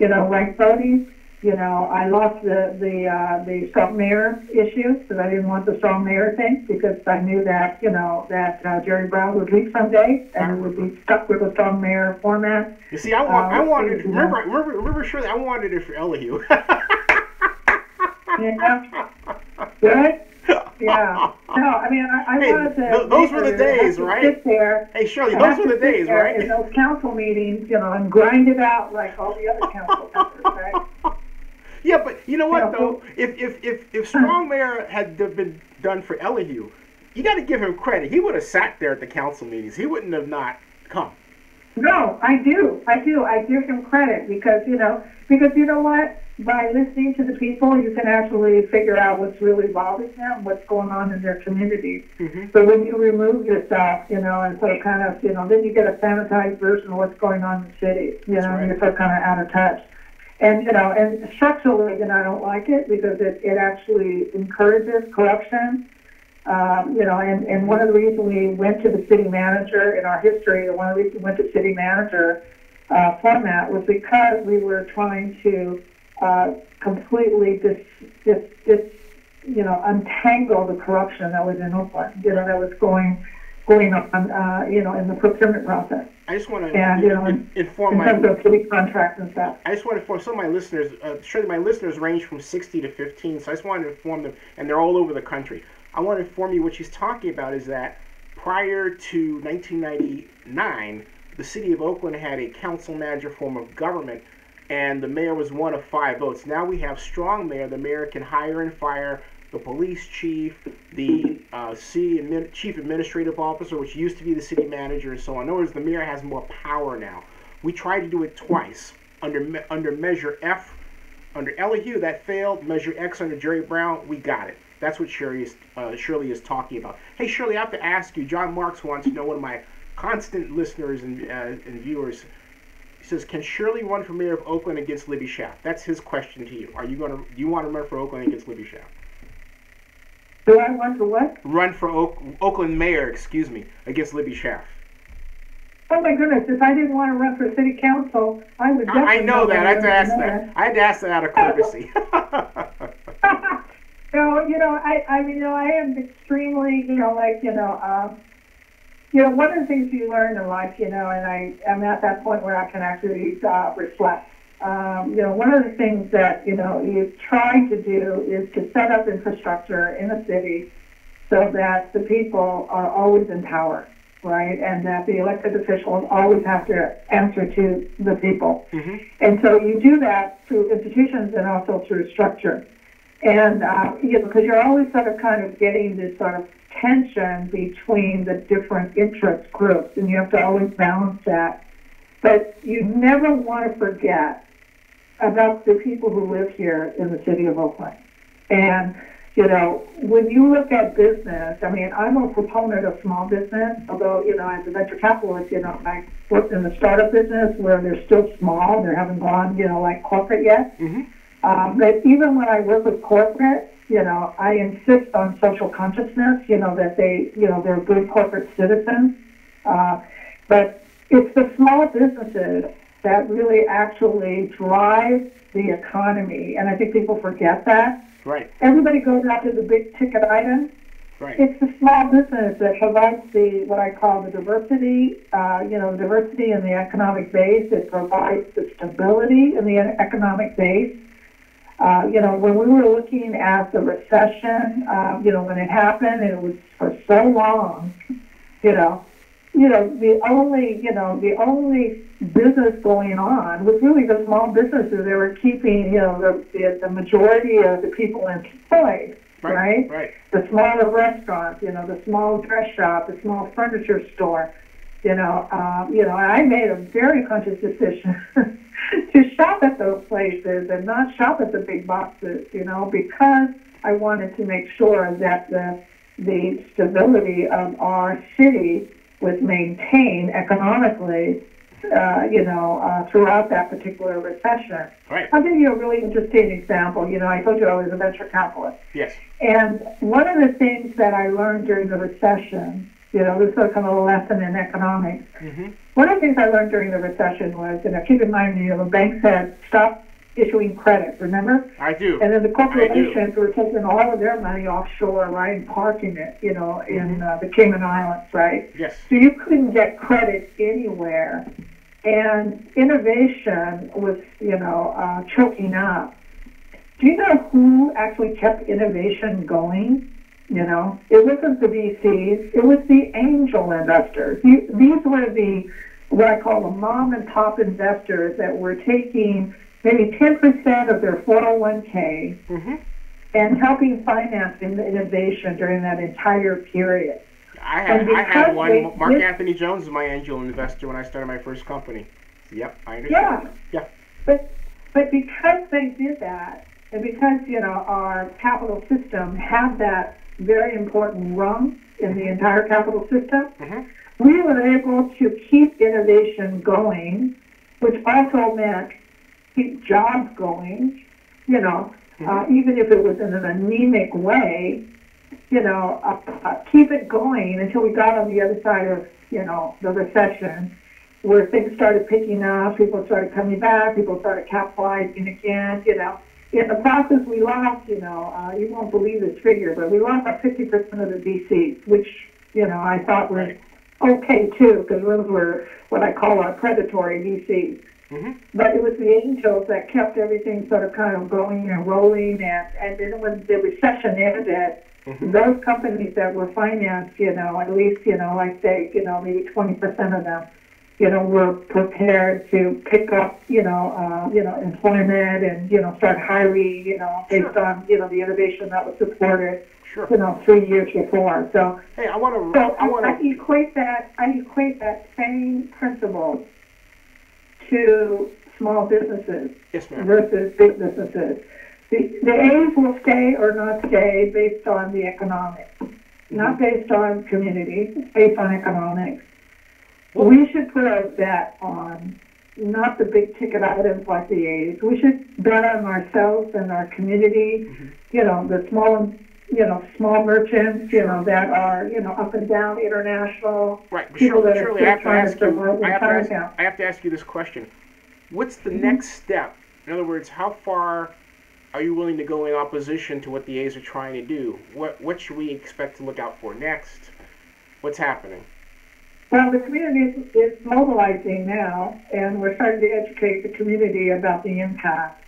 ranked voting. I lost the strong mayor issue because I didn't want the strong mayor thing because I knew that, that Jerry Brown would leave someday and we would be stuck with a strong mayor format. You see, I wanted, remember Shirley, I wanted it for Elihu. Yeah. Good? Yeah. No, I mean, I Hey, wanted to. those were the days, to right? Sit there. Hey, Shirley, those were the days, right? In those council meetings, and grind it out like all the other council members, right? Yeah, but you know what, though? So, If Strong Mayor had been done for Elihu, you got to give him credit. He would have sat there at the council meetings. He wouldn't have not come. no, I do. I give him credit because you know what? By listening to the people, you can actually figure out what's really bothering them, what's going on in their communities. Mm-hmm. But when you remove yourself, and so kind of, then you get a sanitized version of what's going on in the city, That's right. and you're so kind of out of touch. And, and structurally, I don't like it because it actually encourages corruption. And one of the reasons we went to the city manager in our history, one of the reasons we went to city manager format was because we were trying to completely untangle the corruption that was in Oakland, that was going on, in the procurement process. I just want to inform in terms of city contracts and stuff. I just want to inform some of my listeners. Surely my listeners range from 60 to 15, so I just wanted to inform them, and they're all over the country. I want to inform you what she's talking about is that prior to 1999, the city of Oakland had a council manager form of government, and the mayor was one of 5 votes. Now we have strong mayor. The mayor can hire and fire the police chief, the chief administrative officer, which used to be the city manager, and so on. In other words, the mayor has more power now. We tried to do it twice. Under Measure F, under Elihu, that failed. Measure X under Jerry Brown, we got it. That's what Shirley is talking about. Hey, Shirley, I have to ask you, John Marks wants to know, one of my constant listeners and viewers, he says, can Shirley run for mayor of Oakland against Libby Schaaf? That's his question to you. Do you want to run for Oakland against Libby Schaaf? Do I want to what? Run for Oakland mayor, against Libby Schaaf. Oh my goodness! If I didn't want to run for city council, I would. I know that. I had to ask that. I had to ask that out of courtesy. No, I am extremely, one of the things you learn in life, and I am at that point where I can actually reflect. One of the things that, you try to do is to set up infrastructure in a city so that the people are always in power, right? And that the elected officials always have to answer to the people. Mm-hmm. And so you do that through institutions and also through structure. And, because you're always sort of kind of getting this sort of tension between the different interest groups, and you have to always balance that. But you never want to forget about the people who live here in the city of Oakland. And, when you look at business, I'm a proponent of small business, although, as a venture capitalist, I worked in the startup business where they're still small, they haven't gone, like corporate yet. Mm-hmm. But even when I work with corporate, I insist on social consciousness, that they're good corporate citizens. But it's the small businesses that really actually drive the economy, and I think people forget that. Right. Everybody goes after the big ticket items. Right. It's the small business that provides what I call the diversity, diversity in the economic base. It provides the stability in the economic base. When we were looking at the recession, when it happened, and it was for so long, the only business going on was really the small businesses. They were keeping, the majority of the people employed, right? Right. The smaller restaurants, the small dress shop, the small furniture store, and I made a very conscious decision to shop at those places and not shop at the big boxes, because I wanted to make sure that the stability of our city was maintained economically, throughout that particular recession. Right. I'll give you a really interesting example. I told you I was a venture capitalist. Yes. And one of the things that I learned during the recession, this is kind of a lesson in economics. Mm-hmm. One of the things I learned during the recession was, keep in mind, the bank said, stop issuing credit, remember? I do. And then the corporations were taking all of their money offshore, right, and parking it, in the Cayman Islands, right? Yes. So you couldn't get credit anywhere. And innovation was, choking up. Do you know who actually kept innovation going? You know, it wasn't the VCs, it was the angel investors. These were the, what I call the mom and pop investors that were taking maybe 10% of their 401k and helping finance innovation during that entire period. I had one. Mark Anthony Jones was my angel investor when I started my first company. Yep, I understand. Yeah. But because they did that, and because, you know, our capital system had that very important rung in the entire capital system, we were able to keep innovation going, which also meant keep jobs going, you know, even if it was in an anemic way, you know, keep it going until we got on the other side of, you know, the recession, where things started picking up, people started coming back, people started capitalizing again, you know. In the process, we lost, you know, you won't believe this figure, but we lost about 50% of the VCs, which, you know, I thought was okay, too, because those were what I call our predatory VCs. But it was the angels that kept everything sort of kind of going and rolling, and then when the recession ended, those companies that were financed, you know, at least, you know, I'd say, you know, maybe 20% of them, you know, were prepared to pick up, you know, employment and, you know, start hiring, you know, based on, you know, the innovation that was supported, you know, 3 years before. So, hey, I equate that same principle to small businesses versus big businesses. The A's will stay or not stay based on the economics, not based on community, based on economics. We should put our bet on not the big ticket items like the A's. We should bet on ourselves and our community, you know, the small, you know, small merchants, you know, that are, you know, up and down international. Right, but Shirley, I have to ask you this question. What's the next step? In other words, how far are you willing to go in opposition to what the A's are trying to do? What should we expect to look out for next? What's happening? Well, the community is mobilizing now, and we're starting to educate the community about the impact.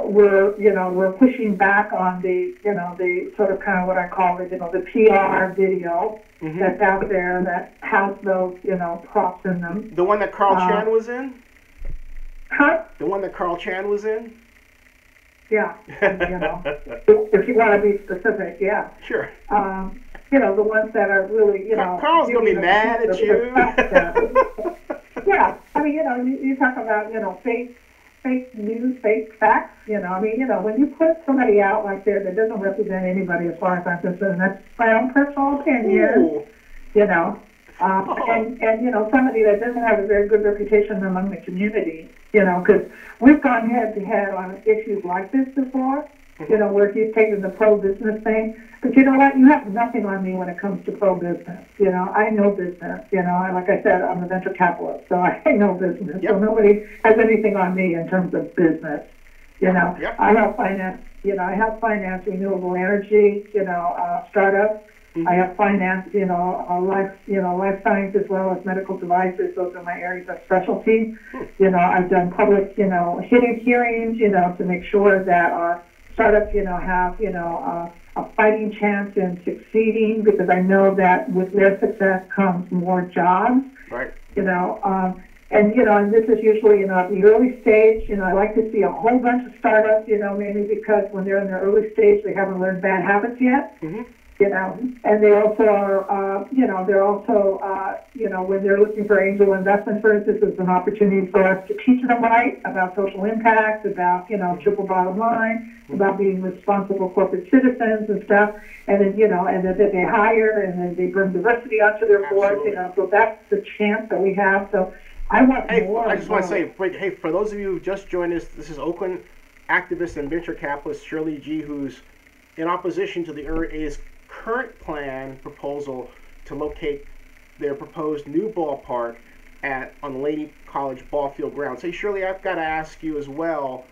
We're pushing back on the, you know, the sort of kind of what I call it, you know, the PR video that's out there that has those, you know, props in them. The one that Carl Chan was in? Huh? The one that Carl Chan was in? Yeah, you know, if you want to be specific, yeah. Sure. You know, the ones that are really, you know... Carl's going to be mad at you. Yeah, I mean, you know, you talk about, you know, fake news, fake facts, you know. I mean, you know, when you put somebody out like that doesn't represent anybody as far as I'm concerned, that's my own personal opinion, you know. And, you know, somebody that doesn't have a very good reputation among the community, you know, because we've gone head-to-head on issues like this before, you know, where he's taken the pro-business thing. But you know what? You have nothing on me when it comes to pro-business. You know, I know business. You know, and like I said, I'm a venture capitalist, so I know business. So nobody has anything on me in terms of business. You know, I help finance. You know, I help finance renewable energy. You know, startups. I have finance. You know, life science as well as medical devices. Those are my areas of specialty. You know, I've done public, you know, hearings. You know, to make sure that our startups, you know, have, you know, a fighting chance in succeeding, because I know that with their success comes more jobs. Right. You know, and you know, and this is usually, you know, at the early stage. You know, I like to see a whole bunch of startups. You know, mainly because when they're in their early stage, they haven't learned bad habits yet. You know, and they also are, you know, you know, when they're looking for angel investment, for instance, it's an opportunity for us to teach them right about social impact, about, you know, triple bottom line, about being responsible corporate citizens and stuff. And then, you know, and then they hire and then they bring diversity onto their board, you know, so that's the chance that we have. So I want more. I just want to say, hey, for those of you who just joined us, this is Oakland activist and venture capitalist Shirley G, who's in opposition to the A's current plan proposal to locate their proposed new ballpark on Laney College ball field grounds. Hey, Shirley, I've got to ask you as well,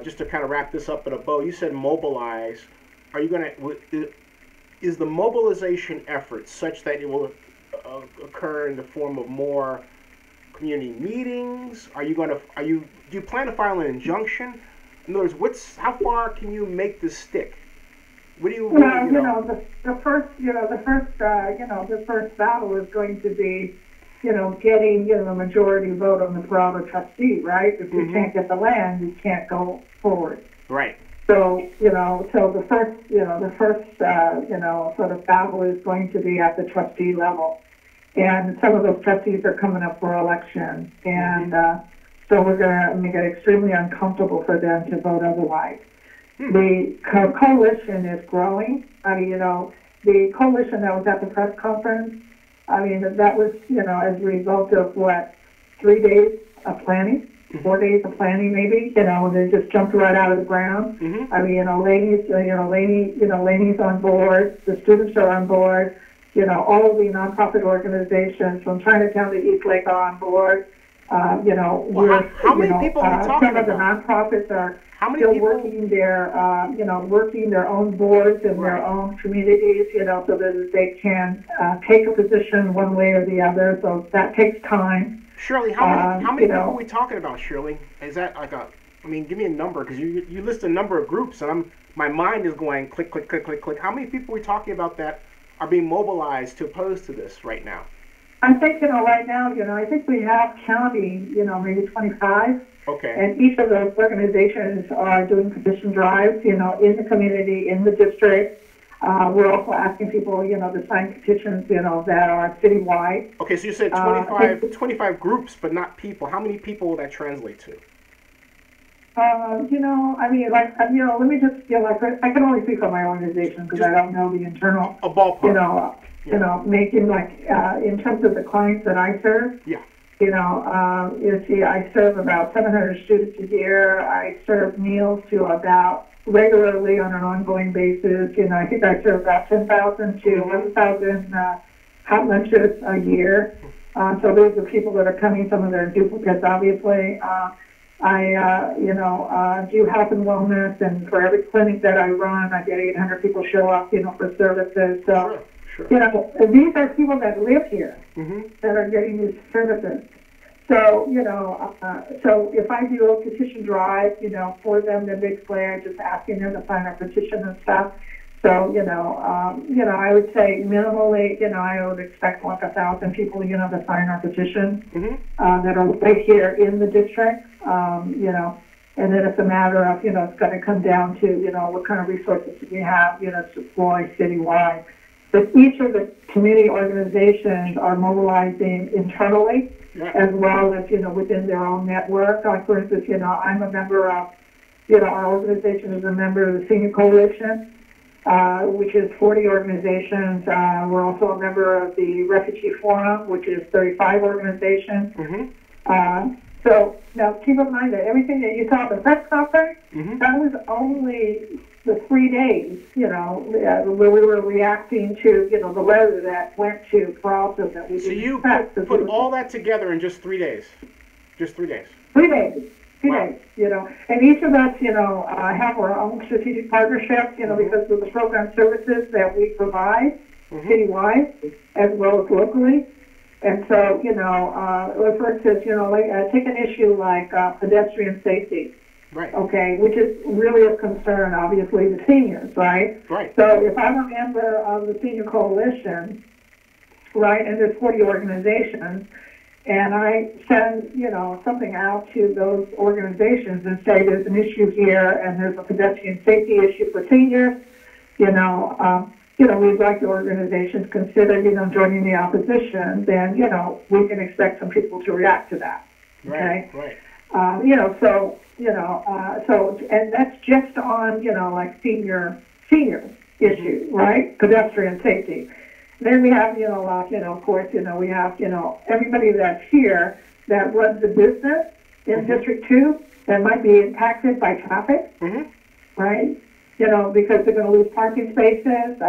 just to kind of wrap this up in a bow. You said mobilize. Are you going to? Is the mobilization effort such that it will occur in the form of more community meetings? Are you going to? Do you plan to file an injunction? In other words, how far can you make this stick? What do you? Well, the first battle is going to be, getting, the majority vote on the Bravo trustee, right? If you can't get the land, you can't go forward. Right. So, so the first sort of battle is going to be at the trustee level. And some of those trustees are coming up for election. And so we're going to make it extremely uncomfortable for them to vote otherwise. The coalition is growing. I mean, the coalition that was at the press conference, I mean, that was, as a result of 3 days of planning, 4 days of planning maybe, they just jumped right out of the ground. I mean, Laney's on board, the students are on board, all of the nonprofit organizations from Chinatown to Eastlake are on board. How many people are we talking some of the nonprofits are still working their, working their own boards in their own communities, so that they can take a position one way or the other. So that takes time. Shirley, how many people are we talking about, Shirley? Is that give me a number, because you list a number of groups, and my mind is going click, click, click, click, click. How many people are we talking about that are being mobilized to oppose to this right now? I think, right now, I think we have counting, maybe 25. Okay. And each of those organizations are doing petition drives, in the community, in the district. We're also asking people, to sign petitions, that are citywide. Okay, so you said 25 groups, but not people. How many people will that translate to? Let me just, I can only speak on my organization because I don't know the internal. A ballpark. Making in terms of the clients that I serve. Yeah. I serve about 700 students a year. I serve meals to about regularly on an ongoing basis. I think I serve about 10,000 to 11,000 hot lunches a year. So those are people that are coming. Some of them are duplicates, obviously. I do health and wellness, and for every clinic that I run, I get 800 people show up, for services. So. Sure. These are people that live here that are getting these services. So, so if I do a petition drive, for them, then basically I'm just asking them to sign a petition and stuff. So, I would say minimally, I would expect 1,000 people, to sign our petition that are right here in the district, and then it's a matter of, it's going to come down to, what kind of resources we have, to deploy citywide. But each of the community organizations are mobilizing internally as well as, within their own network. Like, for instance, I'm a member of, our organization is a member of the Senior Coalition, which is 40 organizations. We're also a member of the Refugee Forum, which is 35 organizations. So now keep in mind that everything that you saw at the press conference, that was only the 3 days, where we were reacting to, the letter that went to Carlton that we didn't expect. So you put all that together in just 3 days? Just 3 days? 3 days. 3 days, And each of us, have our own strategic partnerships, because of the program services that we provide citywide as well as locally. And so, for instance, take an issue like pedestrian safety. Right. Okay, which is really of concern, obviously, the seniors, right? Right. So if I'm a member of the Senior Coalition, right, and there's 40 organizations, and I send, something out to those organizations and say there's an issue here and there's a pedestrian safety issue for seniors, we'd like the organizations to consider, joining the opposition, then, we can expect some people to react to that. Okay? Right. And that's just on, like senior issue, right? Pedestrian safety. Then we have, of course, we have, everybody that's here that runs a business in District 2 that might be impacted by traffic, right? Because they're going to lose parking spaces,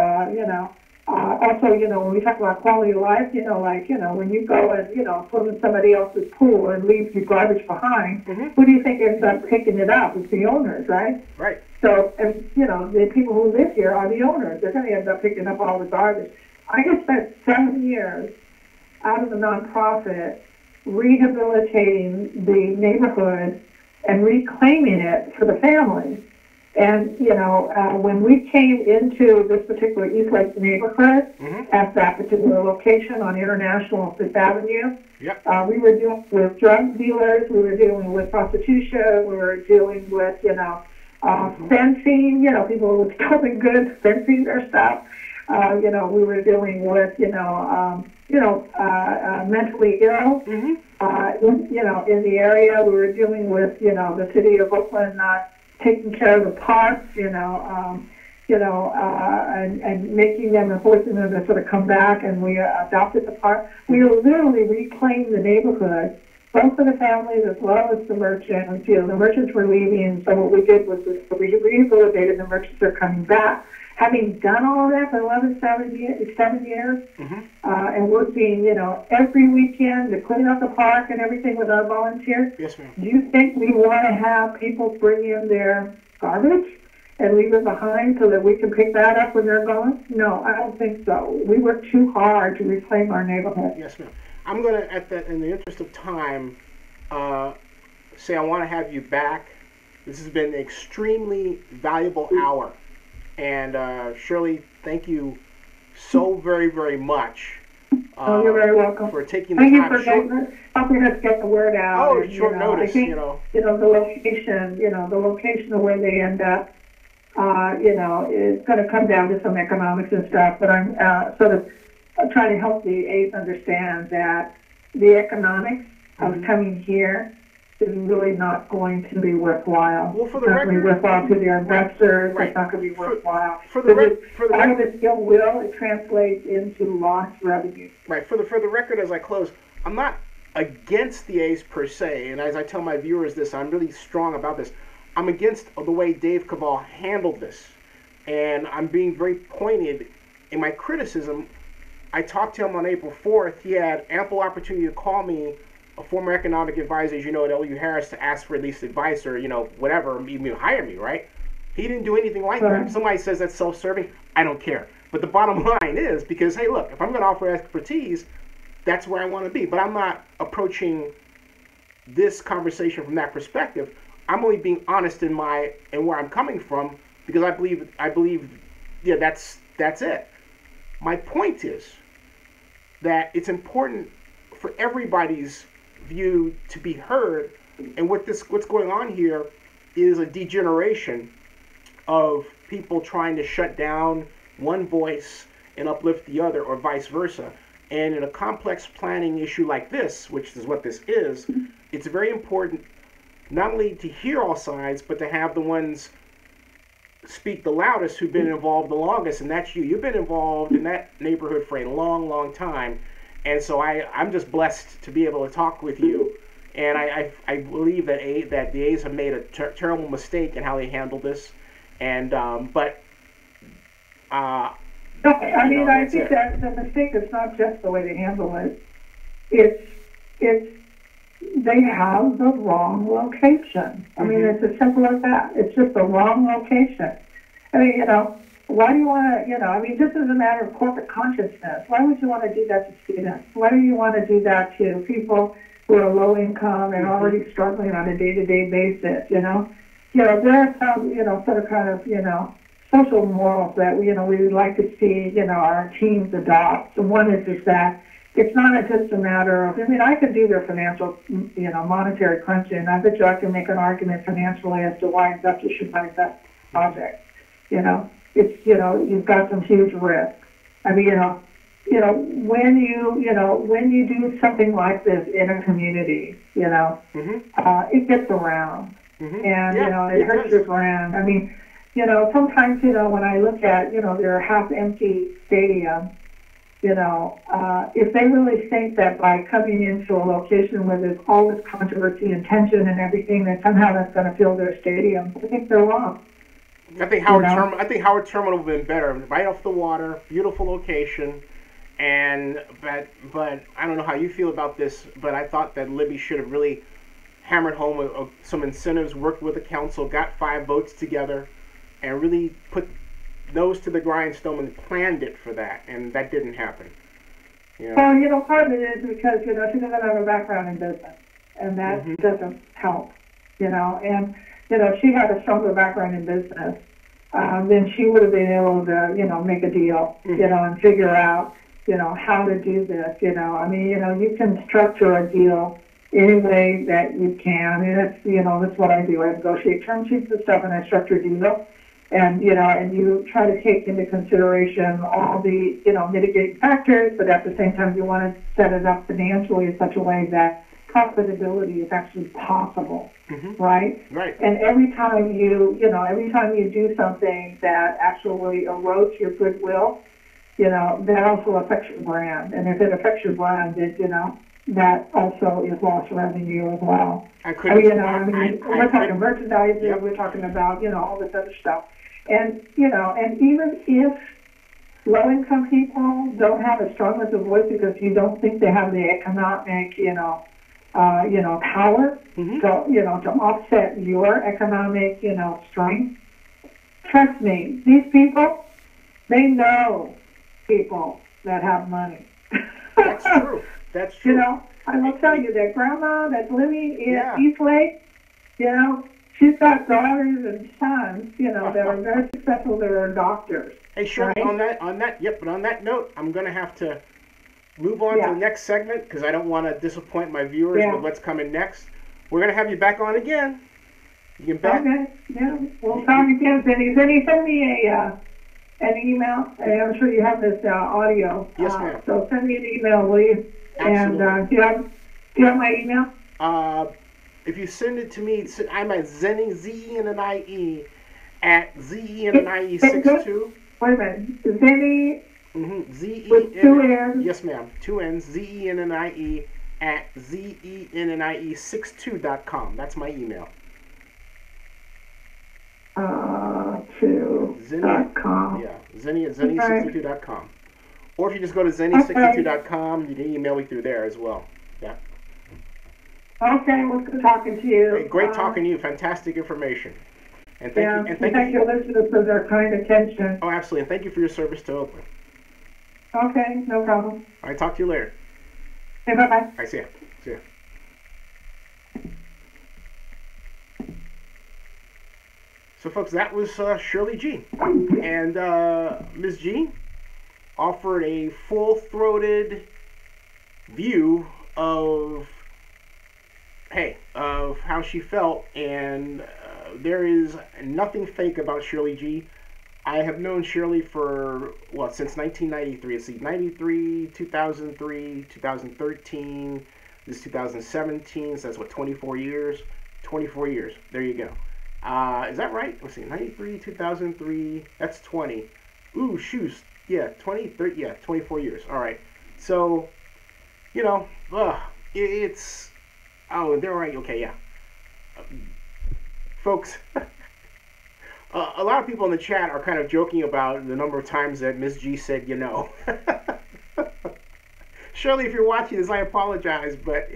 also, when we talk about quality of life, when you go and, swim in somebody else's pool and leave your garbage behind, who do you think ends up picking it up? It's the owners, right? Right. So, and, the people who live here are the owners. They're going to end up picking up all the garbage. I have spent 7 years out of the nonprofit rehabilitating the neighborhood and reclaiming it for the families. And, when we came into this particular Eastlake neighborhood at that particular location on International and Fifth Avenue, we were dealing with drug dealers, we were dealing with prostitution, we were dealing with, fencing, people with stolen goods, fencing their stuff. We were dealing with, mentally ill, in the area. We were dealing with, the city of Oakland not taking care of the parks, and making them and forcing them to sort of come back, and we adopted the park. We literally reclaimed the neighborhood, both for the families as well as the merchants. The merchants were leaving, so what we did was we rehabilitated the merchants. Are coming back. Having done all of that for 7 years, and working, every weekend to clean up the park and everything with our volunteers. Yes, ma'am. Do you think we want to have people bring in their garbage and leave it behind so that we can pick that up when they're gone? No, I don't think so. We work too hard to reclaim our neighborhood. Yes, ma'am. I'm going to, in the interest of time, say I want to have you back. This has been an extremely valuable hour. And Shirley, thank you so very, very much. You're very welcome. For taking the time. Thank you for helping us get the word out. Oh, and, short notice, I think, the location of where they end up, it's going to come down to some economics and stuff. But I'm sort of trying to help the A's understand that the economics of coming here is really not going to be worthwhile. Well, for the it's not record, going to be worthwhile to their investors. Right. It's not going to be worthwhile. For the record, it still will. It translates into lost revenue. Right. For the record, as I close, I'm not against the A's per se, and as I tell my viewers this, I'm really strong about this. I'm against the way Dave Kaval handled this, and I'm being very pointed in my criticism. I talked to him on April 4th. He had ample opportunity to call me, a former economic advisor, as you know, at L.U. Harris, to ask for at least advice or, whatever, even hire me, right? He didn't do anything like that. If somebody says that's self-serving, I don't care. But the bottom line is, because, hey, look, if I'm going to offer expertise, that's where I want to be. But I'm not approaching this conversation from that perspective. I'm only being honest in where I'm coming from, because I believe, that's it. My point is that it's important for everybody's view to be heard, and what's going on here is a degeneration of people trying to shut down one voice and uplift the other, or vice versa. And in a complex planning issue like this, which is what this is, it's very important not only to hear all sides, but to have the ones speak the loudest who've been involved the longest, and that's you. You've been involved in that neighborhood for a long, long time. And so I'm just blessed to be able to talk with you. And I believe that the A's have made a terrible mistake in how they handled this. And I think that the mistake is not just the way they handle it. It's they have the wrong location. I mean, it's as simple as that. It's just the wrong location. I mean, why do you want to, this is a matter of corporate consciousness. Why would you want to do that to students? Why do you want to do that to people who are low income and already struggling on a day-to-day basis, There are some, sort of kind of, social morals that, we would like to see, our teams adopt. So one is that it's not just a matter of, I could do their financial, monetary crunching. I bet you I can make an argument financially as to why investors should buy that project. It's, you've got some huge risk. When you do something like this in a community, it gets around. And, it hurts your brand. Sometimes, when I look at, their half-empty stadium, if they really think that by coming into a location where there's all this controversy and tension and everything, that somehow that's going to fill their stadium, I think they're wrong. I think Howard Terminal would have been better, right off the water, beautiful location, but I don't know how you feel about this, but I thought that Libby should have really hammered home some incentives, worked with the council, got 5 votes together, and really put nose to the grindstone and planned it for that, and that didn't happen. Well, part of it is because, she doesn't have a background in business, and that doesn't help, and, she had a stronger background in business, then she would have been able to, make a deal, and figure out, how to do this, I mean, you can structure a deal any way that you can, and it's, that's what I do. I negotiate term sheets and stuff, and I structure a deal, and, and you try to take into consideration all the, mitigating factors, but at the same time, you want to set it up financially in such a way that profitability is actually possible, right? Right. And every time you do something that actually erodes your goodwill, that also affects your brand. And if it affects your brand, that also is lost revenue as well. We're talking merchandising, yep. We're talking about, all this other stuff. And, and even if low-income people don't have as strong as a voice because you don't think they have the economic, power to offset your economic, strength. Trust me, these people, they know people that have money. That's true. That's true. I will tell you that grandma that's living in Eastlake, she's got daughters and sons, that are very successful, that are doctors. Hey, Shirley, right? but on that note, I'm going to have to move on to the next segment because I don't want to disappoint my viewers with what's coming next. We're going to have you back on again. You can bet. Okay, yeah, we'll talk again. Zennie, send me an email, and I'm sure you have this audio. Yes, ma'am. So send me an email, will you? Absolutely. And do you have my email? If you send it to me, I'm at Zennie, Z-E-N-N-I-E, at Z-E-N-N-I-E62. Wait a minute. Zennie Z-E-N, with two N's. Yes, ma'am. 2 N's, Z-E-N-N-I-E, at ZENNIE62.com. That's my email. .com. Yeah, Zennie at Zennie62.com. Or if you just go to Zennie62.com, you can email me through there as well. Yeah. Okay, well, good talking to you. Hey, great talking to you. Fantastic information. And thank you. And thank your listeners for their kind attention. Oh, absolutely. And thank you for your service to Oakland. Okay, no problem. All right, talk to you later. Okay, bye-bye. All right, see ya. See ya. So, folks, that was Shirley G. And Ms. G offered a full-throated view of how she felt, and there is nothing fake about Shirley G. I have known Shirley for, since 1993. Let's see, 93, 2003, 2013, this is 2017, so that's 24 years? 24 years. There you go. Is that right? Let's see, 93, 2003, that's 20. Ooh, shoes. Yeah, 20, 30, yeah, 24 years. All right. So, it's, they're right. Okay, yeah. Folks, a lot of people in the chat are kind of joking about the number of times that Ms. G said, Shirley, if you're watching this, I apologize, but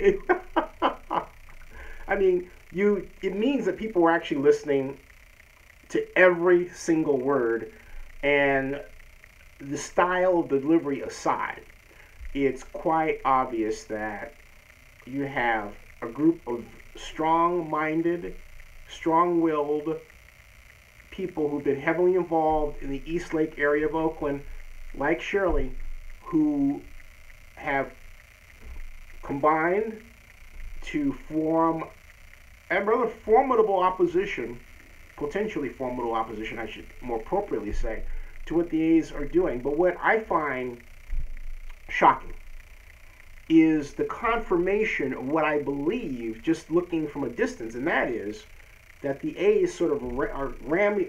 I mean, it means that people were actually listening to every single word, and the style of delivery aside, it's quite obvious that you have a group of strong-minded, strong-willed people who've been heavily involved in the Eastlake area of Oakland, like Shirley, who have combined to form a rather formidable opposition, potentially formidable opposition, I should more appropriately say, to what the A's are doing. But what I find shocking is the confirmation of what I believe, just looking from a distance, and that is that the A's sort of are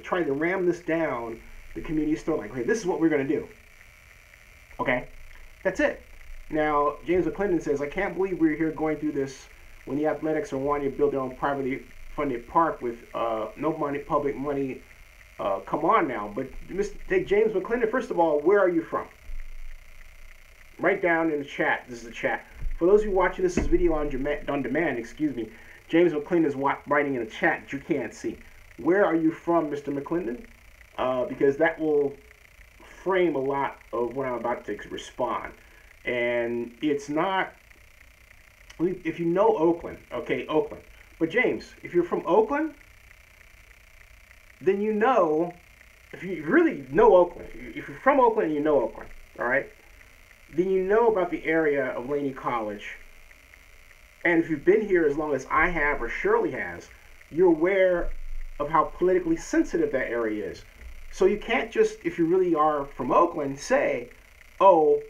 trying to ram this down the community's throat, like, hey, this is what we're going to do. Okay? That's it. Now, James McClendon says, I can't believe we're here going through this when the Athletics are wanting to build their own privately funded park with no money, public money. Come on now. But James McClendon, first of all, where are you from? Write down in the chat. This is the chat. For those of you watching this video on demand, James McClendon is writing in the chat that you can't see. Where are you from, Mr. McClendon? Because that will frame a lot of what I'm about to respond. And it's not, if you know Oakland, okay, Oakland. But James, if you're from Oakland, then you know, if you really know Oakland, if you're from Oakland and you know Oakland, all right, then you know about the area of Laney College. And if you've been here as long as I have or Shirley has, you're aware of how politically sensitive that area is. So you can't just, if you really are from Oakland, say, oh,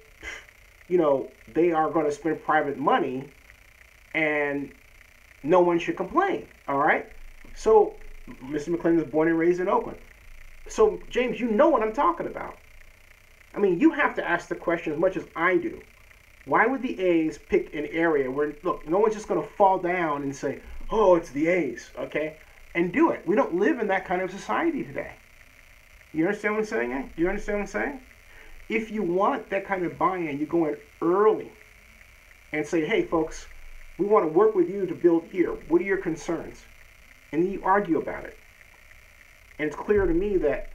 you know, they are going to spend private money and no one should complain, all right? So Mr. McClendon was born and raised in Oakland. So, James, you know what I'm talking about. I mean, you have to ask the question as much as I do. Why would the A's pick an area where, look, no one's just going to fall down and say, oh, it's the A's, okay? And do it. We don't live in that kind of society today. You understand what I'm saying, eh? You understand what I'm saying? If you want that kind of buy-in, you go in early and say, hey, folks, we want to work with you to build here. What are your concerns? And then you argue about it. And it's clear to me that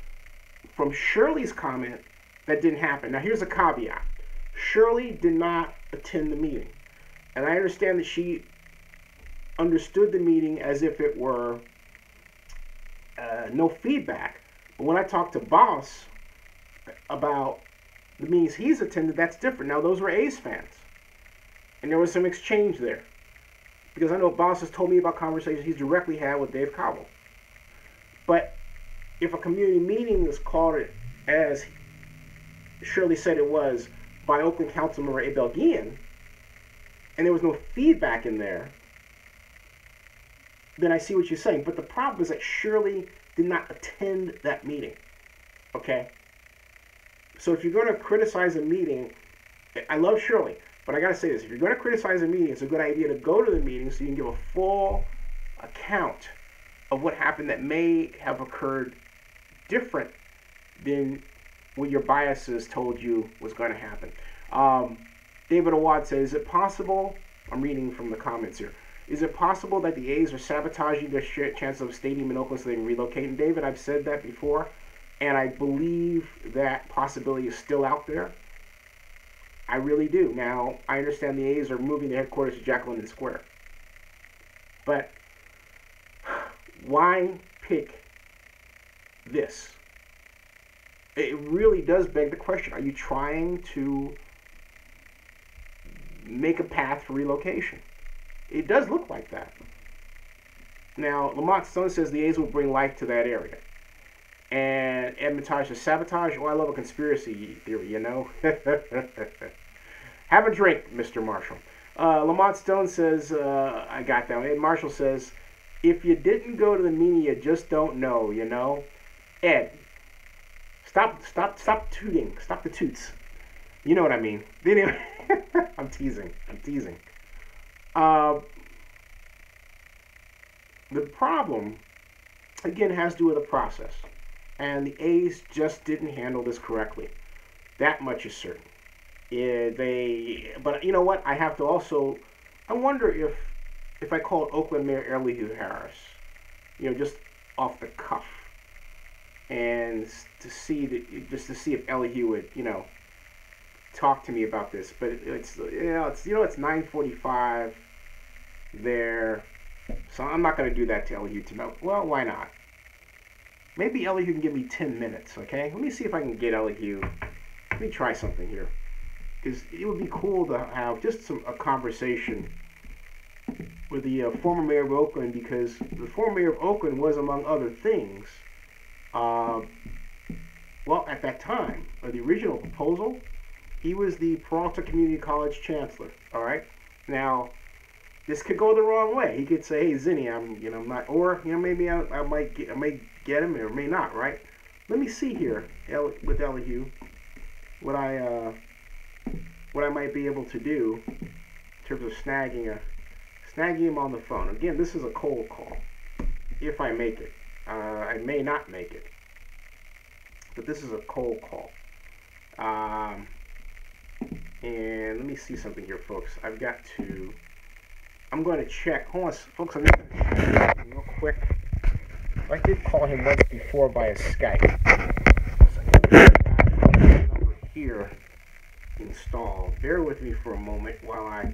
from Shirley's comment, that didn't happen. Now, here's a caveat. Shirley did not attend the meeting. And I understand that she understood the meeting as if it were no feedback. But when I talked to Boss about the meetings he's attended, that's different. Now, those were A's fans. And there was some exchange there. Because I know Boss has told me about conversations he's directly had with Dave Kaval. But if a community meeting is called as Shirley said it was by Oakland Councilmember A. Belgian, and there was no feedback in there, then I see what you're saying. But the problem is that Shirley did not attend that meeting. Okay? So if you're going to criticize a meeting, I love Shirley, but I got to say this. If you're going to criticize a meeting, it's a good idea to go to the meeting so you can give a full account of what happened that may have occurred different than what your biases told you was going to happen. David Awad says, is it possible, I'm reading from the comments here, is it possible that the A's are sabotaging their chance of a stadium in Oakland so they can relocate? And David, I've said that before, and I believe that possibility is still out there. I really do. Now, I understand the A's are moving their headquarters to Jack London Square. But why pick this? It really does beg the question. Are you trying to make a path for relocation? It does look like that. Now, Lamont Stone says the A's will bring life to that area. And Edmontage says sabotage. Oh, I love a conspiracy theory, you know. Have a drink, Mr. Marshall. Lamont Stone says, I got that. Ed Marshall says, if you didn't go to the meeting, you just don't know, you know. Ed, stop tooting. Stop the toots. You know what I mean. Anyway, I'm teasing. The problem, again, has to do with the process. And the A's just didn't handle this correctly. That much is certain. But you know what? I have to also, I wonder if I called Oakland Mayor Elihu Harris, you know, just off the cuff, and to see if Elihu would, you know, talk to me about this. But it's 9:45 there, so I'm not going to do that to Elihu tonight. Well, why not? Maybe Elihu can give me 10 minutes. Okay, let me see if I can get Elihu. Let me try something here, because it would be cool to have just a conversation with the former mayor of Oakland, because the former mayor of Oakland was, among other things, well, at that time, the original proposal, he was the Peralta Community College chancellor. All right, now this could go the wrong way. He could say, "Hey, Zennie, I'm not," or maybe I might get him or may not. Right? Let me see here with Elihu what I might be able to do in terms of snagging him on the phone. Again, this is a cold call. If I make it, I may not make it, but this is a cold call. And let me see something here, folks. I'm going to check. Hold on, folks. I'm just going to check something real quick. I did call him once before via Skype. So I got the number here installed. Bear with me for a moment while I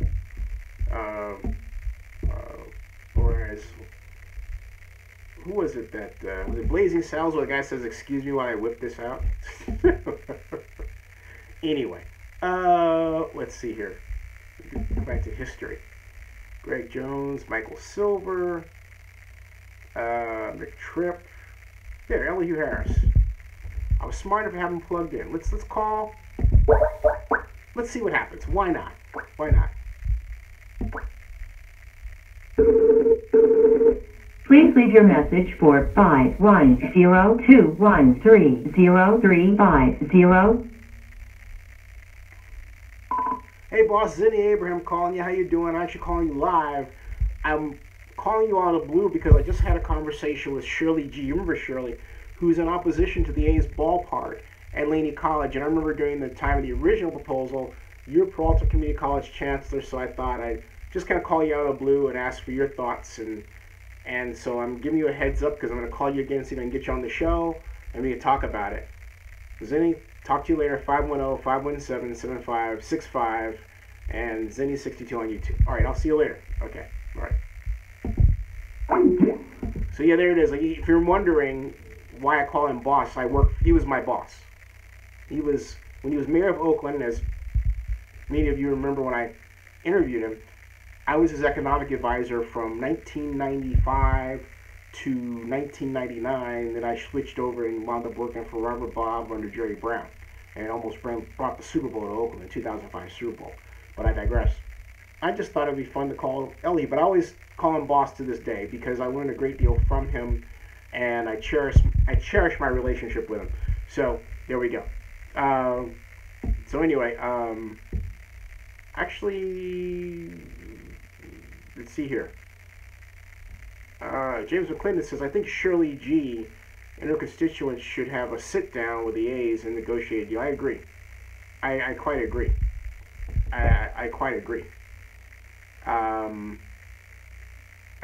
who was it that, was it Blazing Saddles where the guy says, excuse me while I whip this out? Anyway, let's see here. Go back to history. Greg Jones, Michael Silver, McTripp. There, Elihu Harris. I was smart enough to have him plugged in. Let's call. Let's see what happens. Why not? Why not? Please leave your message for 510213035. Hey boss, Zennie Abraham calling you. How you doing? I'm actually calling you live. I'm calling you out of the blue because I just had a conversation with Shirley G. You remember Shirley, who's in opposition to the A's ballpark at Laney College. And I remember during the time of the original proposal, you're Peralta Community College Chancellor, so I thought I'd just kind of call you out of the blue and ask for your thoughts. And so I'm giving you a heads up because I'm going to call you again, see if I can get you on the show and we can talk about it. Zennie, talk to you later. 510-517-7565 and Zennie62 on YouTube. All right, I'll see you later. Okay, all right. So yeah, there it is. Like, if you're wondering why I call him boss, he was my boss. He was, when he was mayor of Oakland, as many of you remember when I interviewed him, I was his economic advisor from 1995 to 1999. Then I switched over and wound up working for Robert Bob under Jerry Brown, and almost brought the Super Bowl to Oakland, the 2005 Super Bowl. But I digress. I just thought it'd be fun to call Ellie, but I always call him boss to this day because I learned a great deal from him, and I cherish my relationship with him. So there we go. So anyway, actually, let's see here. James McClendon says, I think Shirley G and her constituents should have a sit-down with the A's and negotiate a deal. I agree. I quite agree. I quite agree. I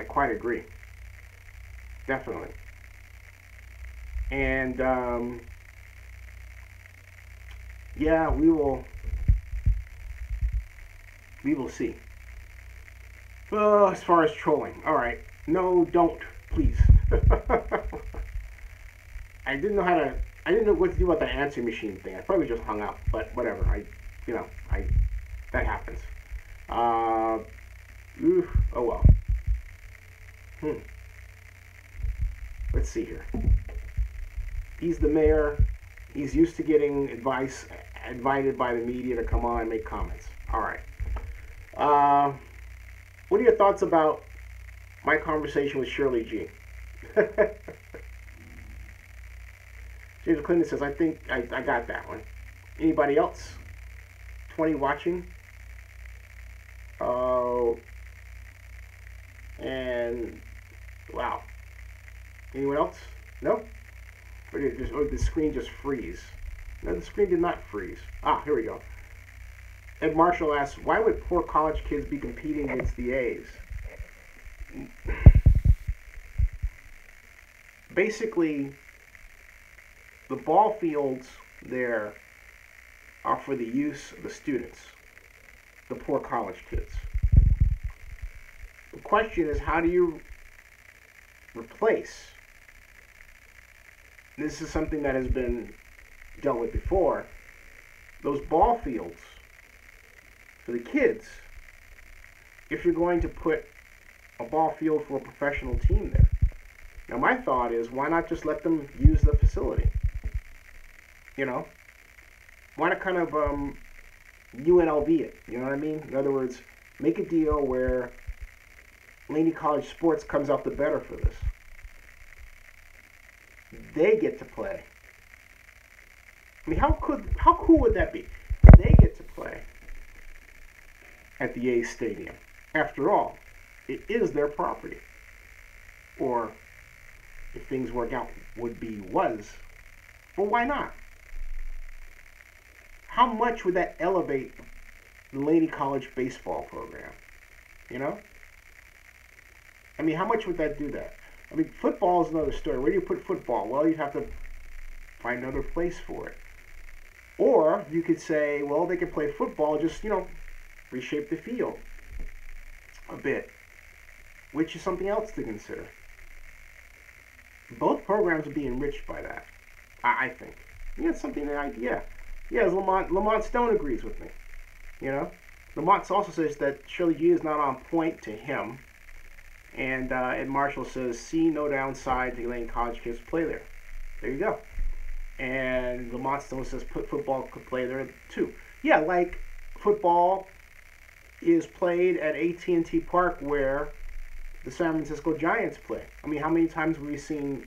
quite agree. Definitely. And, yeah, we will see. Well, as far as trolling, all right. No, don't, please. I didn't know what to do about the answering machine thing. I probably just hung up, but whatever. That happens. Oh well. Let's see here. He's the mayor. He's used to getting invited by the media to come on and make comments. All right. What are your thoughts about my conversation with Shirley G? James Clinton says, I think I got that one. Anybody else? 20 watching? Oh. And, wow. Anyone else? No? Or did the screen just freeze? No, the screen did not freeze. Ah, here we go. Ed Marshall asks, why would poor college kids be competing against the A's? Basically, the ball fields there are for the use of the students, the poor college kids. The question is, how do you replace? This is something that has been dealt with before. Those ball fields for the kids, if you're going to put a ball field for a professional team there. Now my thought is, why not just let them use the facility? You know? Why not kind of UNLV it? You know what I mean? In other words, make a deal where Laney College sports comes out the better for this. They get to play. I mean, how cool would that be? They get to play at the A's stadium. After all, it is their property. Or, if things work out, was. But why not? How much would that elevate the Laney College baseball program? You know? I mean, how much would that do that? I mean, football is another story. Where do you put football? Well, you'd have to find another place for it. Or you could say, well, they can play football, just, reshape the field a bit, which is something else to consider. Both programs would be enriched by that, I think. Yeah, it's something that as Lamont Stone agrees with me. You know, Lamont also says that Shirley G is not on point to him, and Ed Marshall says, see no downside to Laney College kids play there. There you go. And Lamont Stone says football could play there too. Yeah, like football is played at AT&T Park where the San Francisco Giants play. I mean, how many times have we seen,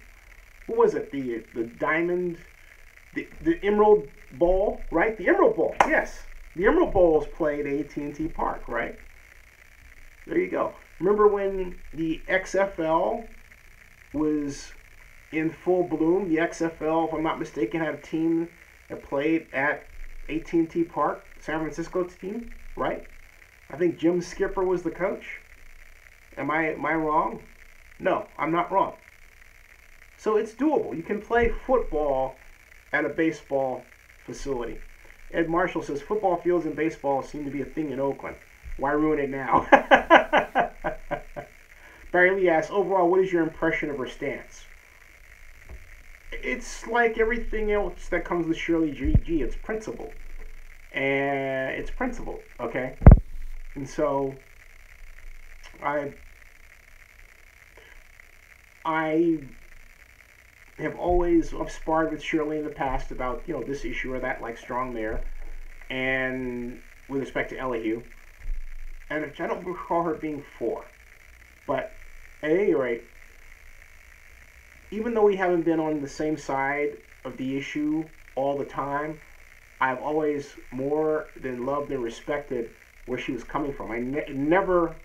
what was it, the Diamond, the Emerald Bowl, right? The Emerald Bowl, yes. The Emerald Bowl is played at AT&T Park, right? There you go. Remember when the XFL was in full bloom? The XFL, if I'm not mistaken, had a team that played at AT&T Park, San Francisco team, right? I think Jim Skipper was the coach. Am I wrong? No, I'm not wrong. So it's doable. You can play football at a baseball facility. Ed Marshall says football fields and baseball seem to be a thing in Oakland. Why ruin it now? Barry Lee asks, overall, what is your impression of her stance? It's like everything else that comes with Shirley G. It's principle. And it's principle, okay? And so I have always sparred with Shirley in the past about, this issue or that, like strong there, and with respect to Elihu. And I don't recall her being for. But at any rate, even though we haven't been on the same side of the issue all the time, I've always more than loved and respected where she was coming from. It never,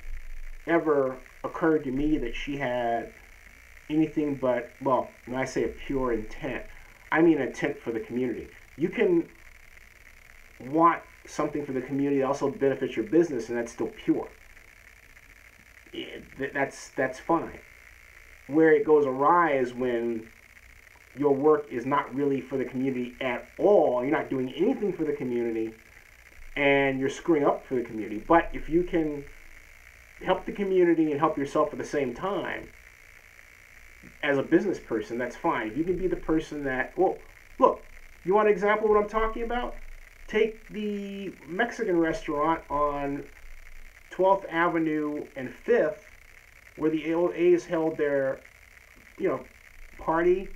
ever occurred to me that she had anything but, well, when I say a pure intent, I mean intent for the community. You can want something for the community that also benefits your business, and that's still pure. That's fine. Where it goes awry is when your work is not really for the community at all. You're not doing anything for the community, and you're screwing up for the community. But if you can help the community and help yourself at the same time, as a business person, that's fine. If you can be the person that, well, look, you want an example of what I'm talking about? Take the Mexican restaurant on 12th Avenue and 5th, where the A's held their, party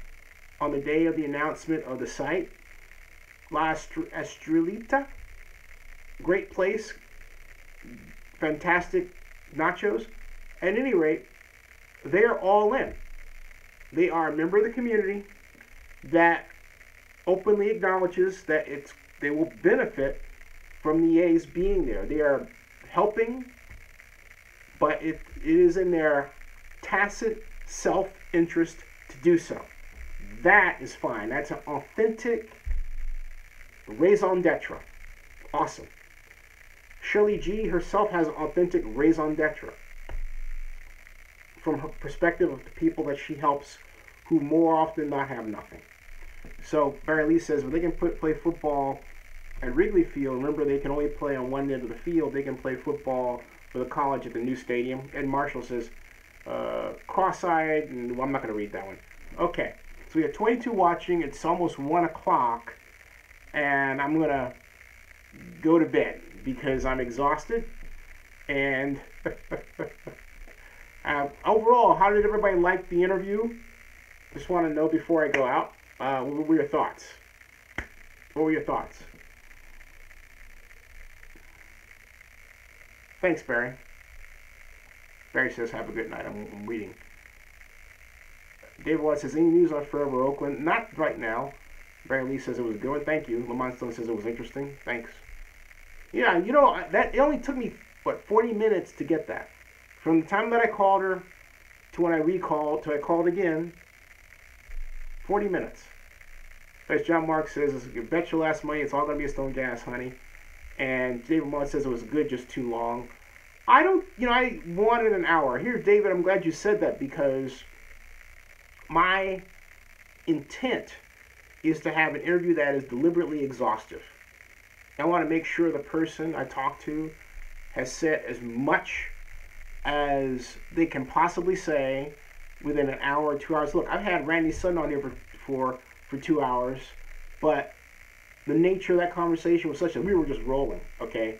on the day of the announcement of the site. La Estrellita, great place, fantastic nachos. At any rate, they're all in. They are a member of the community that openly acknowledges that they will benefit from the A's being there. They are helping, but it is in their tacit self-interest to do so. That is fine. That's an authentic raison d'etre. Awesome. Shirley G herself has an authentic raison d'etre from her perspective of the people that she helps, who more often than not have nothing. So Barry Lee says, when they can play football at Wrigley Field, remember they can only play on one end of the field. They can play football for the college at the new stadium. Ed Marshall says, cross-eyed, and well, I'm not going to read that one. Okay, so we have 22 watching. It's almost 1 o'clock, and I'm going to go to bed because I'm exhausted. And overall, how did everybody like the interview? Just want to know before I go out. What were your thoughts? What were your thoughts? Thanks, Barry. Barry says, have a good night. I'm reading. David Watt says, any news on Forever Oakland? Not right now. Barry Lee says it was good. Thank you. Lamont Stone says it was interesting. Thanks. Yeah, that it only took me, 40 minutes to get that. From the time that I called her to when I recalled, to I called again, 40 minutes. As John Mark says, you bet your last money it's all going to be a stone gas, honey. And David Mudd says it was good, just too long. I wanted an hour. Here, David, I'm glad you said that because my intent is to have an interview that is deliberately exhaustive. I want to make sure the person I talk to has said as much as they can possibly say within an hour or 2 hours. Look, I've had Randy Sutton on here for 2 hours, but the nature of that conversation was such that we were just rolling, okay?